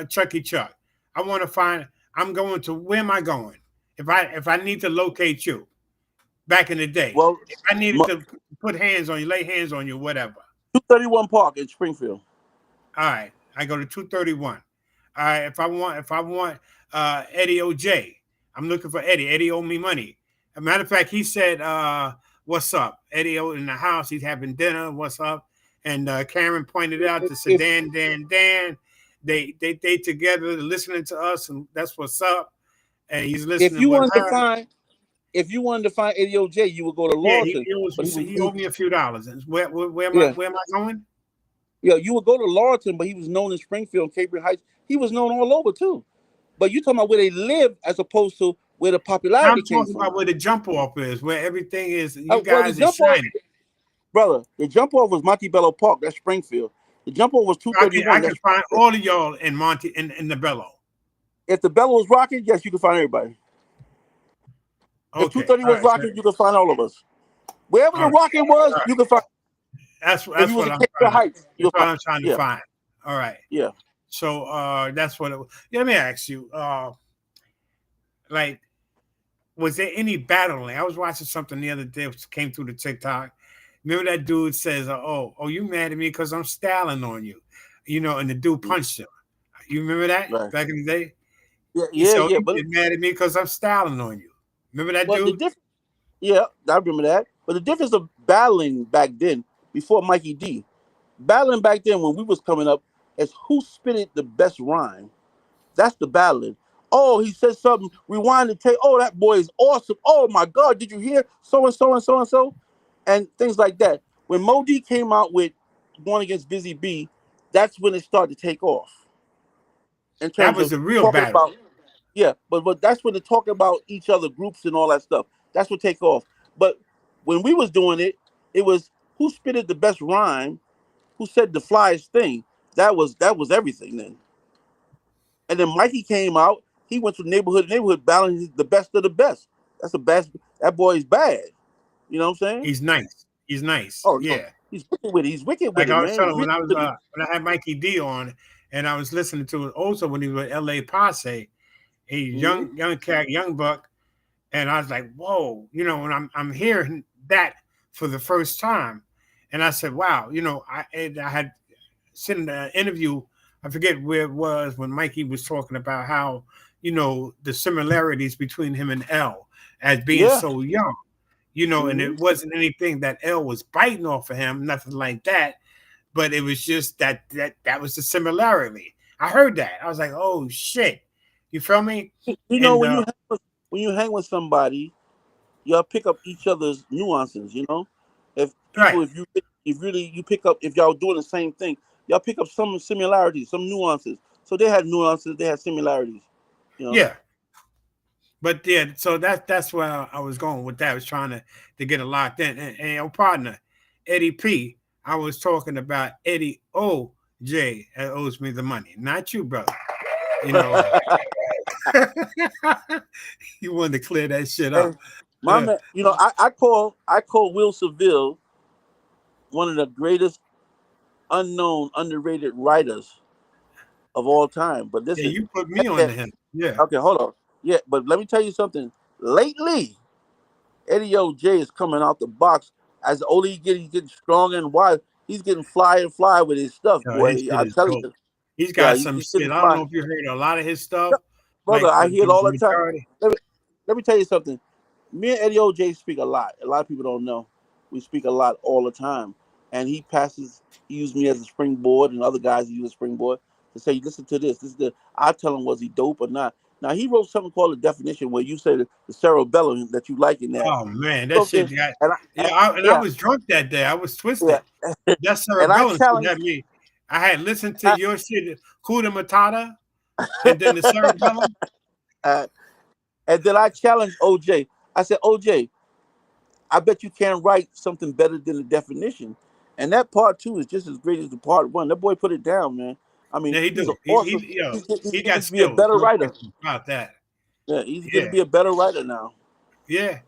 Chucky Chuck. I want to find. I'm going to. Where am I going? If I need to locate you, back in the day. Well, if I needed to put hands on you, lay hands on you, whatever. 231 Park in Springfield. All right, I go to 231. All right, if I want Eddie OJ, I'm looking for Eddie. Eddie owe me money. As a matter of fact, he said, "What's up?" Eddie in the house. He's having dinner. What's up? And Karen pointed out to Sedan, Dan. They together listening to us, and that's what's up. And he's listening. If you wanted to find Eddie OJ, you would go to Lawton. He owed me a few dollars. Where am I going? Yeah, you would go to Lawton, but he was known in Springfield, Cambridge Heights. He was known all over too. But you're talking about where they live as opposed to where the popularity came from. I'm talking about where the jump off is, where everything is. You guys are shining. Brother, the jump off was Montebello Park. That's Springfield. The jump off was 231. I can find all of y'all in the Bello. If the Bello was rocking, yes, you can find everybody. Okay. If 230 was rocking, you can find all of us. Wherever the rocking was, you can find. That's what I'm trying to find. All right. Yeah. So that's what it was. Yeah, let me ask you, like, was there any battling? I was watching something the other day, which came through the TikTok. Remember that dude says, oh, you mad at me because I'm styling on you, you know, and the dude punched him. You remember that back in the day? Yeah. But you're mad at me because I'm styling on you. Remember that dude? I remember that. But the difference of battling back then, before Mikey D, battling back then when we was coming up, is who spitted the best rhyme. That's the battling. Oh, he said something, rewind the tape. Oh, that boy is awesome. Oh my God, did you hear so and so and so and so? And things like that. When Mo D came out with Going Against Busy B, that's when it started to take off. In terms that was the real battle. But that's when they talk about each other groups and all that stuff. That's what take off. But when we was doing it, it was who spitted the best rhyme, who said the flyest thing. That was everything then. And then Mikey came out. He went from neighborhood to neighborhood battling the best of the best. That's the best. That boy is bad. You know what I'm saying? He's nice. Oh yeah. No. He's wicked with it. He's wicked with like it, I was man. telling when I had Mikey D on, and I was listening to it also when he was with LA Posse, a young cat, young buck, and I was like, whoa, you know, and I'm hearing that for the first time, and I said, wow, you know, I had seen an interview I forget where it was when Mikey was talking about how, the similarities between him and L as being Yeah. so young, and it wasn't anything that L was biting off of him, nothing like that. But it was just that was the similarity. I heard that. I was like, oh shit. You feel me? When you hang with somebody, y'all pick up each other's nuances. If Right. you pick up, if y'all doing the same thing, y'all pick up some similarities, some nuances. So they had nuances, they had similarities. Yeah. But yeah, so that's where I was going with that. I was trying to get it locked in. And your partner, Eddie P, I was talking about Eddie O.J. that owes me the money, not you, brother. You wanted to clear that shit up. And my man, I call Will Seville one of the greatest unknown, underrated writers of all time. But listen, you put me on to him. Yeah. Okay, hold on. Yeah, but let me tell you something. Lately, Eddie O.J. is coming out the box as the older he's getting stronger and wide. He's getting fly with his stuff, boy. I tell you. He's got some shit. I don't know if you heard a lot of his stuff. Brother, I hear it all the time. Let me tell you something. Me and Eddie O.J. speak a lot. A lot of people don't know. We speak a lot all the time. And he used me as a springboard, and other guys use a springboard to say, listen to this. I tell him, was he dope or not? Now, he wrote something called a definition where you say the cerebellum that you like in that. Oh, man, that shit got... I was drunk that day. I was twisted. Yeah. That cerebellum got me. I had listened to your shit, Kuda Matata, and then the cerebellum. And then I challenged OJ. I said, OJ, I bet you can't write something better than the definition. And that part 2 is just as great as the part 1. That boy put it down, man. I mean, he he's awesome. He got skills. Be a better writer about that. Yeah, he's gonna be a better writer now. Yeah.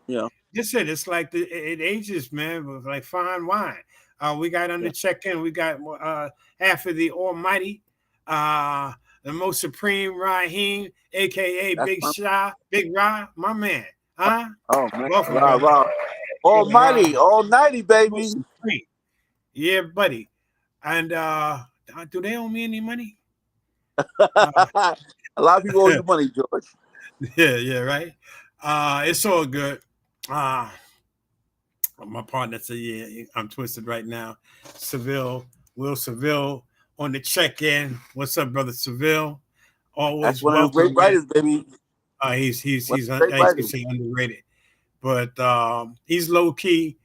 Just said it's like it ages, man, like fine wine. We got on the check-in. We got half of the Almighty, the most supreme Raheem, aka Big Shah, Big Ra, my man. Huh? Oh man, welcome, Ra. Almighty, all nighty, baby. Yeah, buddy. And do they owe me any money? A lot of people owe you money, George. Yeah, right. It's all good. My partner said, yeah, I'm twisted right now. Will Seville on the check-in. What's up, brother Seville? Always That's one of the great writers, baby. He's underrated. But he's low-key.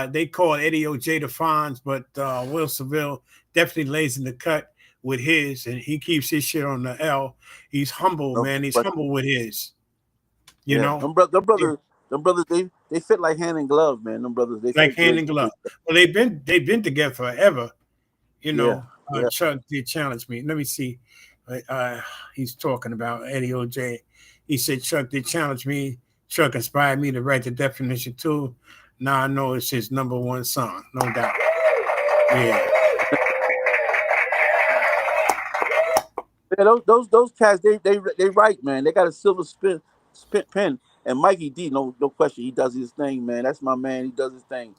They call Eddie O.J. the Fonz, but Will Seville definitely lays in the cut with his, and he keeps his shit on the L. He's humble, man. He's humble with his. You know? Them brothers, they fit like hand in glove, man. Them brothers, they like hand in glove. Well, they've been together forever. Chuck did challenge me. Let me see. He's talking about Eddie O.J. He said Chuck did challenge me. Chuck inspired me to write the definition too. Now I know it's his #1 song, no doubt. Yeah. Yeah, those cats, they write, man. They got a silver spin pen. And Mikey D, no question, he does his thing, man. That's my man. He does his thing.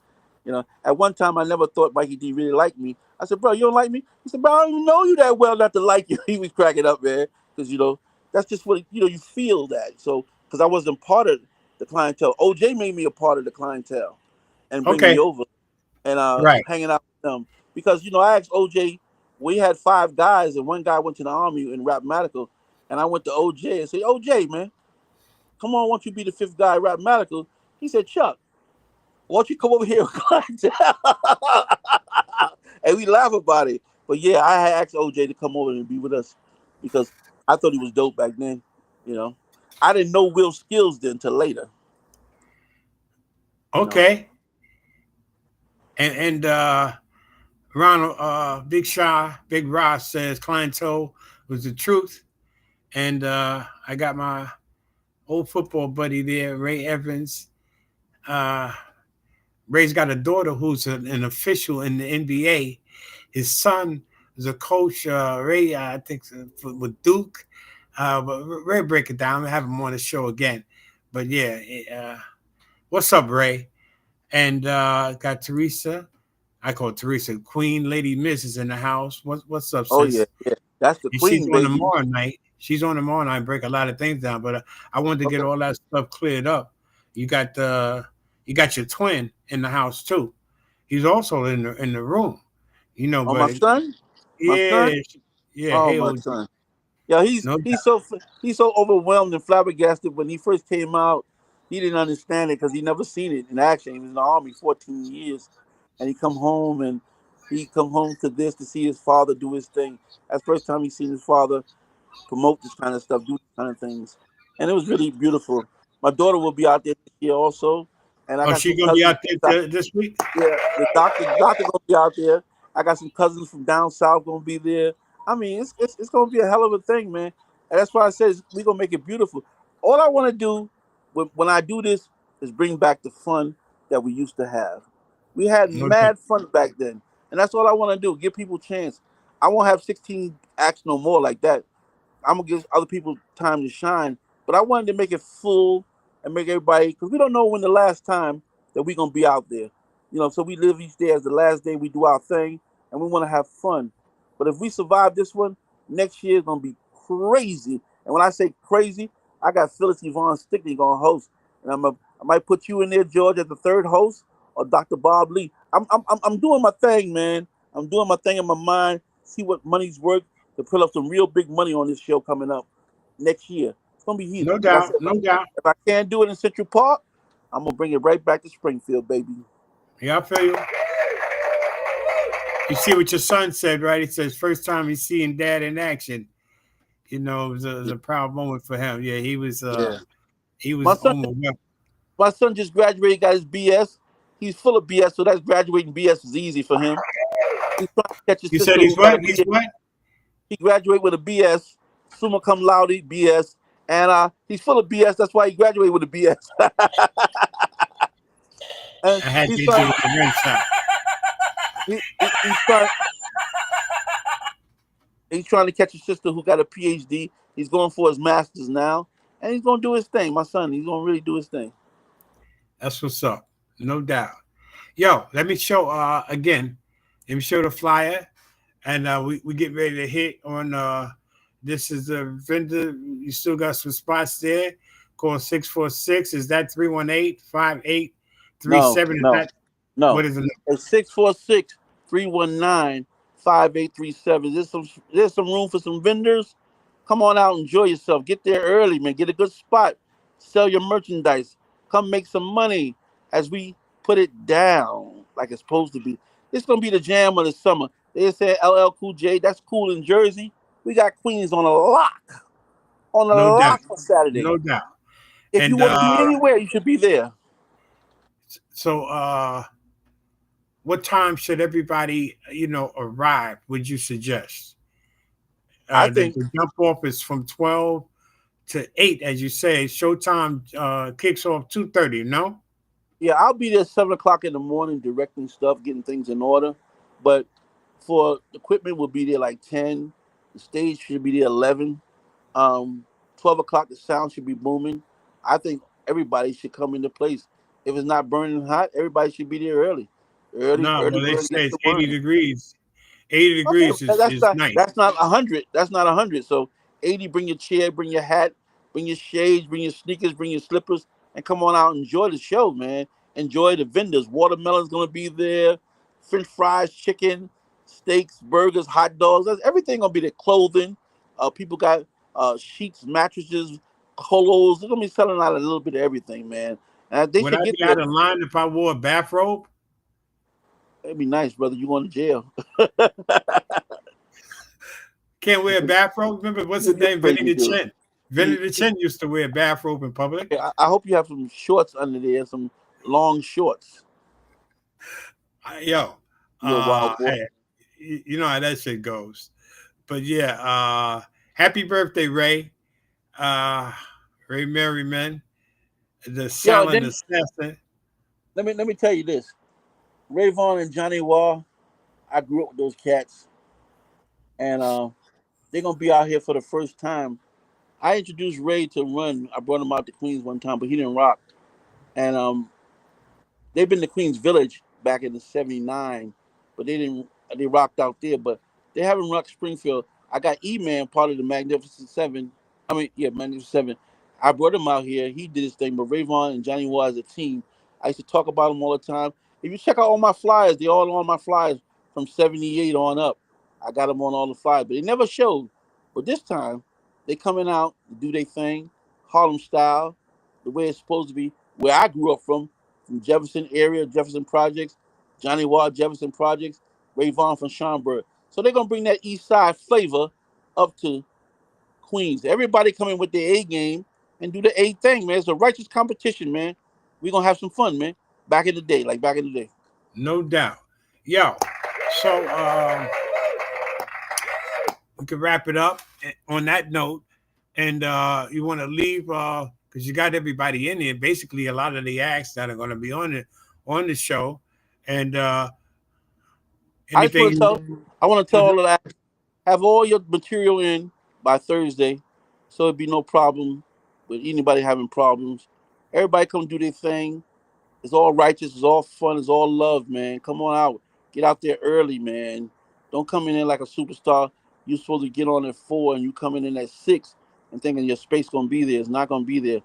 At one time, I never thought Mikey D really liked me. I said, bro, you don't like me? He said, bro, I don't even know you that well not to like you. He was cracking up, man. Because, that's just what, you feel that. So, because I wasn't part of the clientele. OJ made me a part of the clientele and bring me over and hanging out with them. Because, I asked OJ, we had 5 guys and one guy went to the Army in Rap Medical. And I went to OJ and said, OJ, man, come on, why don't you be the 5th guy at Rap Medical? He said, Chuck, why don't you come over here with clientele? And we laugh about it. But yeah, I had asked OJ to come over and be with us because I thought he was dope back then. I didn't know Will's skills then until later. Okay. And Ronald, Big Shaw, Big Ross says clientele was the truth. And I got my old football buddy there, Ray Evans. Ray's got a daughter who's an official in the NBA. His son is a coach, Ray, I think, with Duke. But Ray break it down. I'll have him on the show again. But yeah, what's up, Ray? And got Teresa. I call Teresa Queen Lady Miss is in the house. What's up, sis? Oh yeah. That's the And she's queen, on baby. tomorrow night. She's on tomorrow night. Break a lot of things down, but I wanted to get Okay. all that stuff cleared up. You got your twin in the house too. He's also in the room. Oh, my But son? My yeah, son? yeah. Oh, Hey, my OG, son. Yeah, no doubt. he's so overwhelmed and flabbergasted. When he first came out, he didn't understand it because he never seen it in action. He was in the army 14 years, and he come home to this to see his father do his thing. That's the first time he seen his father promote this kind of stuff, do these kind of things, and it was really beautiful. My daughter will be out there this year also, and I Oh, got she some gonna be cousins. out there this week. Yeah, the doctor gonna be out there. I got some cousins from down south gonna be there. I mean, it's gonna be a hell of a thing, man. And that's why I said we gonna make it beautiful. All I want to do when I do this is bring back the fun that we used to have. We had No doubt. mad fun back then, and that's all I want to do. Give people a chance. I won't have 16 acts no more like that. I'm gonna give other people time to shine. But I wanted to make it full and make everybody, because we don't know when the last time that we're gonna be out there. So we live each day as the last day we do our thing, and we want to have fun. But if we survive this one, next year is gonna be crazy. And when I say crazy, I got Phyllis Yvonne Stickney gonna host, and I might put you in there, George, as the third host, or Dr. Bob Lee. I'm doing my thing, man. I'm doing my thing in my mind. See what money's worth to put up some real big money on this show coming up next year. It's gonna be heat. No Like I said, doubt. No doubt. if I can't do it in Central Park, I'm gonna bring it right back to Springfield, baby. Yeah, I feel you. You see what your son said, right? He says first time he's seeing dad in action. It was a proud moment for him. Yeah, he was Yeah. he My was son, overwhelmed. my son just graduated, got his BS. He's full of BS, so that's graduating BS is easy for him. He's trying to catch his You sister said who he's got a what? He's BS. what? He graduated with a BS, summa cum laude BS, and he's full of BS. That's why he graduated with a BS. And I had to he's hit you trying, with the rim shot. he's trying, he's trying to catch his sister who got a PhD. He's going for his master's now, and he's gonna do his thing. My son, he's gonna really do his thing. That's what's up. No doubt. Yo, let me show again. Let me show the flyer. And we get ready to hit on this is the vendor. You still got some spots there. Call 646. Is that 318-5837? No, Is no, that no. what is it? It's 646-319-5837. There's some room for some vendors. Come on out, enjoy yourself. Get there early, man. Get a good spot. Sell your merchandise. Come make some money as we put it down like it's supposed to be. It's gonna be the jam of the summer. They said LL Cool J. That's cool in Jersey. We got Queens on a No doubt. lock for Saturday. No doubt. If you And want to be anywhere, you should be there. so what time should everybody, arrive, would you suggest? I The think, jump off is from 12 to 8, as you say. Showtime kicks off 2:30, no? yeah, I'll be there 7 o'clock in the morning, directing stuff, getting things in order. But for equipment, we'll be there like 10. The stage should be there 11. Um, 12 o'clock, the sound should be booming. I think everybody should come into place. If it's not burning hot, everybody should be there early. Early, No, early well, they bird say gets it's the 80 worm. degrees. 80 Okay, degrees but is, that's is not nice. that's not 100. That's not 100. So 80, bring your chair, bring your hat, bring your shades, bring your sneakers, bring your slippers, and come on out and enjoy the show, man. Enjoy the vendors. Watermelon's gonna be there, French fries, chicken, steaks, burgers, hot dogs. Everything gonna be there. Clothing. People got sheets, mattresses, polos. They're gonna be selling out a little bit of everything, man. And they Would should I get be there. out of line if I wore a bathrobe? It'd be nice, brother. You going to jail? Can't wear a bathrobe? Remember, what's his You're name? Vinny crazy, the dude. Chin. Vinny the Chin used to wear a bathrobe in public. I hope you have some shorts under there, some long shorts. Yo, You a wild boy. hey, you know how that shit goes. But yeah, happy birthday, Ray. Uh, Ray Merriman, the Yo, silent then assassin. let me tell you this. Ray Vaughn and Johnny Wall, I grew up with those cats, and they're gonna be out here for the first time. I introduced Ray to run. I brought him out to Queens one time, but he didn't rock. And they've been to Queens Village back in the '79, but they didn't. They rocked out there, but they haven't rocked Springfield. I got E-Man, part of the Magnificent Seven. Magnificent Seven. I brought him out here. He did his thing, but Rayvon and Johnny Wall as a team, I used to talk about them all the time. If you check out all my flyers, they're all on my flyers from 78 on up. I got them on all the flyers, but they never showed. But this time, they coming out to do their thing, Harlem style, the way it's supposed to be, where I grew up from Jefferson area, Jefferson Projects, Johnny Wall, Jefferson Projects, Rayvon from Schaumburg. So they're going to bring that East Side flavor up to Queens. Everybody coming with their A game and do the A thing, man. It's a righteous competition, man. We're going to have some fun, man. Back in the day. No doubt. Yo, so we can wrap it up on that note. And you want to leave because you got everybody in there. Basically, a lot of the acts that are going to be on the show. And anything. I want to tell all of that. Have all your material in by Thursday, so it'd be no problem with anybody having problems. Everybody come do their thing. It's all righteous. It's all fun. It's all love, man. Come on out. Get out there early, man. Don't come in there like a superstar. You're supposed to get on at 4 and you coming in at 6 and thinking your space going to be there. It's not going to be there.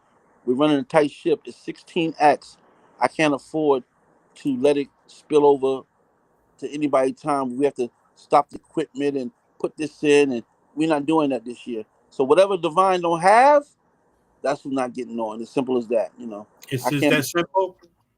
We're running a tight ship. It's 16 acts. I can't afford to let it spill over to anybody's time. We have to stop the equipment and put this in, and we're not doing that this year. So whatever Divine don't have, that's who's not getting on. As simple as that, It's just that simple?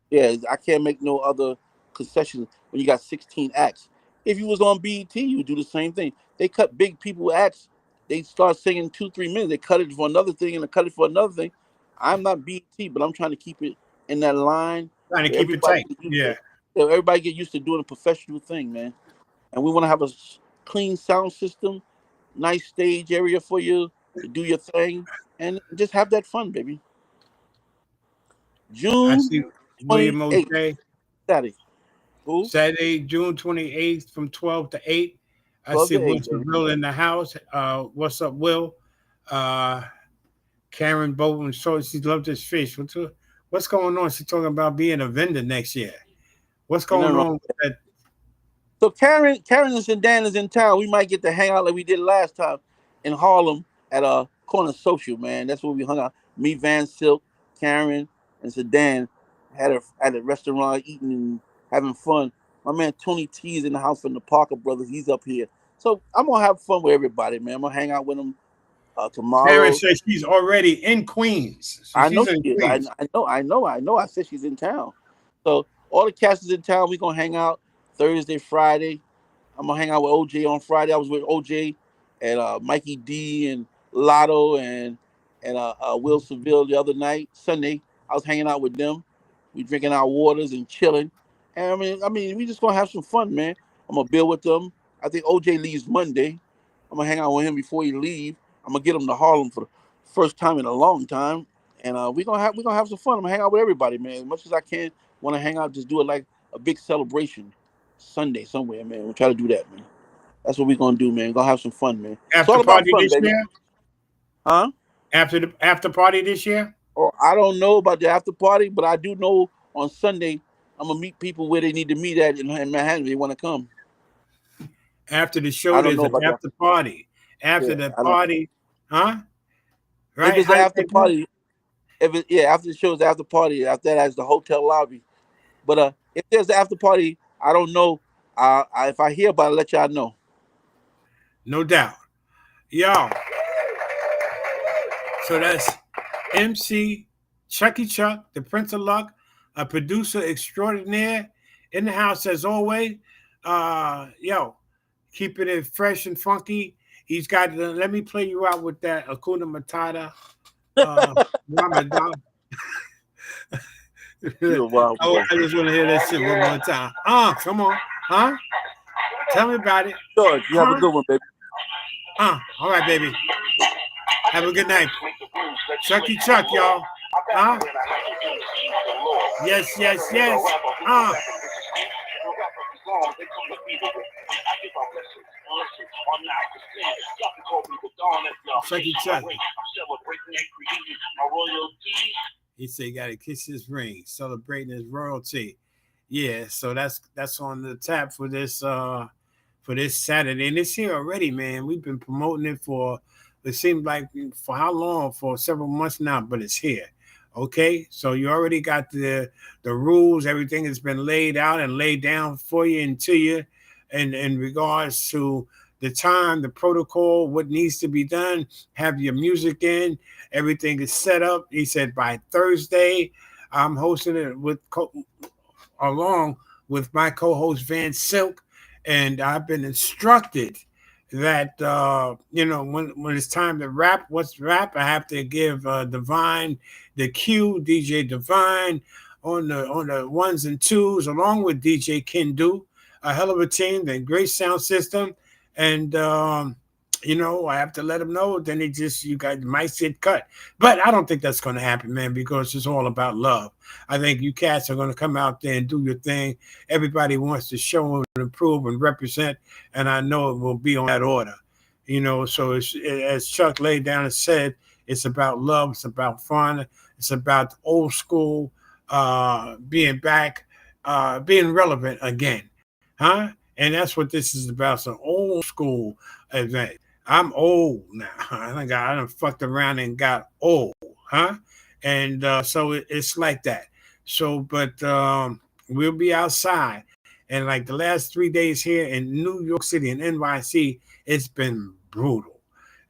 Yeah, I can't make no other concessions when you got 16 acts. If you was on BET, you would do the same thing. They cut big people acts. They start singing 2-3 minutes. They cut it for another thing and they cut it for another thing. I'm not BET, but I'm trying to keep it in that line. Trying to keep it tight. Yeah. Everybody get used to doing a professional thing, man. And we want to have a clean sound system, nice stage area for you to do your thing, and just have that fun, baby. I June see William 28th, O.J. Saturday. Who? Saturday, June 28th from 12 to 8. I 12 see to 8, Wilson baby. Will in the house. What's up, Will? Karen Bolton, so she loved this fish. What's going on? She's talking about being a vendor next year. What's going on with that? So Karen and Sedan is in town. We might get to hang out like we did last time in Harlem at Corner Social, man. That's where we hung out. Me, Van Silk, Karen, and Sedan had a restaurant eating and having fun. My man Tony T is in the house from the Parker Brothers. He's up here. So I'm gonna have fun with everybody, man. I'm gonna hang out with them tomorrow. Karen says she's already in Queens. So I know she's in she is. Queens. I know. I said she's in town. So all the cast is in town. We gonna hang out Thursday, Friday. I'm gonna hang out with OJ on Friday. I was with OJ and Mikey D and Lotto and Will Seville the other night. Sunday, I was hanging out with them. We drinking our waters and chilling. And I mean, we just gonna have some fun, man. I'm gonna build with them. I think OJ leaves Monday. I'm gonna hang out with him before he leave. I'm gonna get him to Harlem for the first time in a long time, and we're gonna have some fun. I'm gonna hang out with everybody, man. As much as I can, want to hang out, just do it like a big celebration Sunday somewhere, man. We'll try to do that, man. That's what we're gonna do, man. We're gonna have some fun, man. It's After all about party fun, this baby. year? Huh? After the after party this year? Oh, I don't know about the after party, but I do know on Sunday I'm gonna meet people where they need to meet at in Manhattan. If they want to come. After the I show, don't there's know an about that. after party. After Yeah, the I don't. party, huh? Right? If it's How an did after they do? party, after the show is after party. After that, is the hotel lobby. But if there's an after party, I don't know. If I hear about it, I'll let y'all know. No doubt. Y'all. So that's MC Chucky Chuck, the Prince of Luck, a producer extraordinaire in the house as always. Keeping it fresh and funky. He's got, let me play you out with that Akuna Matata. Ramadan. You're a wild boy. I just want to hear that shit one more time. Come on. Huh? Tell me about it. George, you have a good one, baby. All right, baby. Have a good night. Chucky Chuck, y'all. Yes. Chucky Chuck. He said he got to kiss his ring, celebrating his royalty. Yeah, so that's on the tap for for this Saturday. And it's here already, man. We've been promoting it it seems like for how long? For several months now, but it's here. Okay, so you already got the rules. Everything has been laid out and laid down for you and to you, and in regards to the time, the protocol, what needs to be done. Have your music in. Everything is set up. He said by Thursday, I'm hosting it along with my co-host Van Silk, and I've been instructed that when it's time to rap, I have to give Divine the cue, DJ Divine on the ones and twos, along with DJ Kendu, a hell of a team, the great sound system, and I have to let them know. Then you guys might get cut, but I don't think that's going to happen, man, because it's all about love. I think you cats are going to come out there and do your thing. Everybody wants to show and improve and represent, and I know it will be on that order. So as Chuck laid down and said, it's about love, it's about fun, it's about old school, being back, being relevant again, huh? And that's what this is about. It's an old school event. I'm old now. I done fucked around and got old, huh? And so it's like that. So, but we'll be outside. And like the last 3 days here in New York City and NYC, it's been brutal.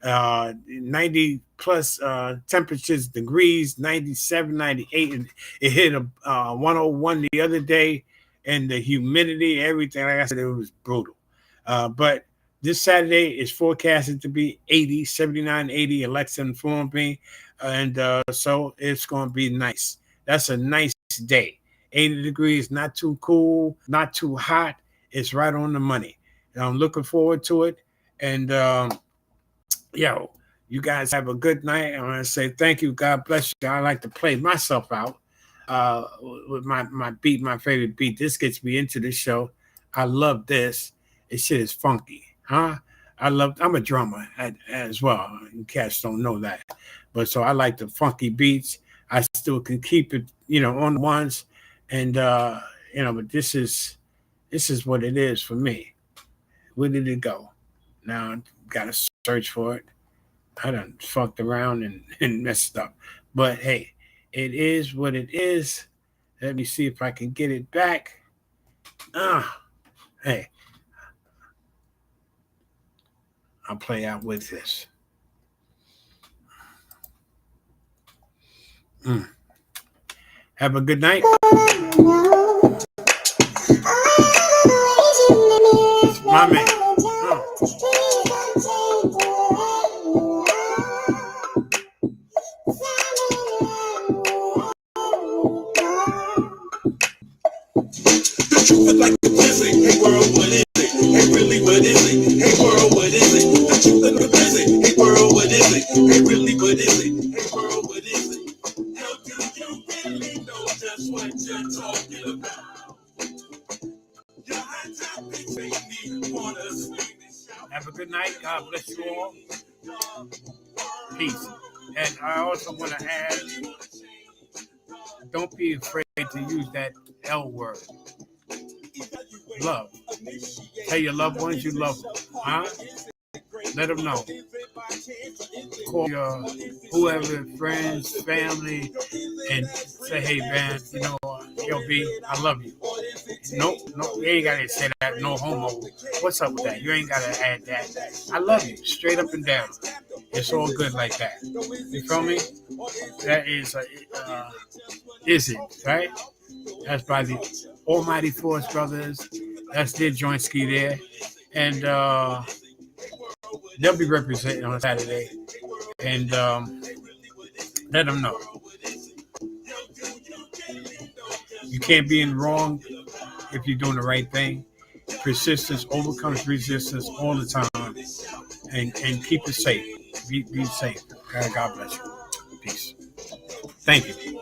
90 plus temperatures, degrees, 97, 98. And it hit a 101 the other day. And the humidity, everything, like I said, it was brutal. But this Saturday is forecasted to be 80, 79, 80. Alexa informed me. And so it's going to be nice. That's a nice day. 80 degrees, not too cool, not too hot. It's right on the money. And I'm looking forward to it. And, you guys have a good night. I want to say thank you. God bless you. I like to play myself out with my beat, my favorite beat. This gets me into the show. I love this. This shit is funky. Huh? I'm a drummer as well. You cats don't know that. But so I like the funky beats. I still can keep it, on the ones. And, but this is what it is for me. Where did it go? Now I got to search for it. I done fucked around and messed up. But, hey, it is what it is. Let me see if I can get it back. Hey. I'll play out with this. Have a good night. My man. The truth is like a blizzard. Hey world, what is it? Hey really, what is it? Hey world, what is it? The truth is like a blizzard. Hey world, what is it? Hey really, what is it? Hey world, what is it? How do you really know just what you're talking about? Your hot topics make me wanna scream and shout. Have a good night. God bless you all. Peace. And I also want to add, don't be afraid to use that L word. Love. Tell your loved ones you love them. Huh? Let them know. Call your whoever, friends, family, and say, hey, man, yo, B, I love you. Nope, you ain't got to say that. No homo. What's up with that? You ain't got to add that. I love you, straight up and down. It's all good like that. You feel me? That is it, right? That's by the Almighty Force Brothers. That's their joint ski there. And they'll be representing on Saturday. And let them know. You can't be in wrong if you're doing the right thing. Persistence overcomes resistance all the time. And keep it safe. Be safe. God bless you. Peace. Thank you.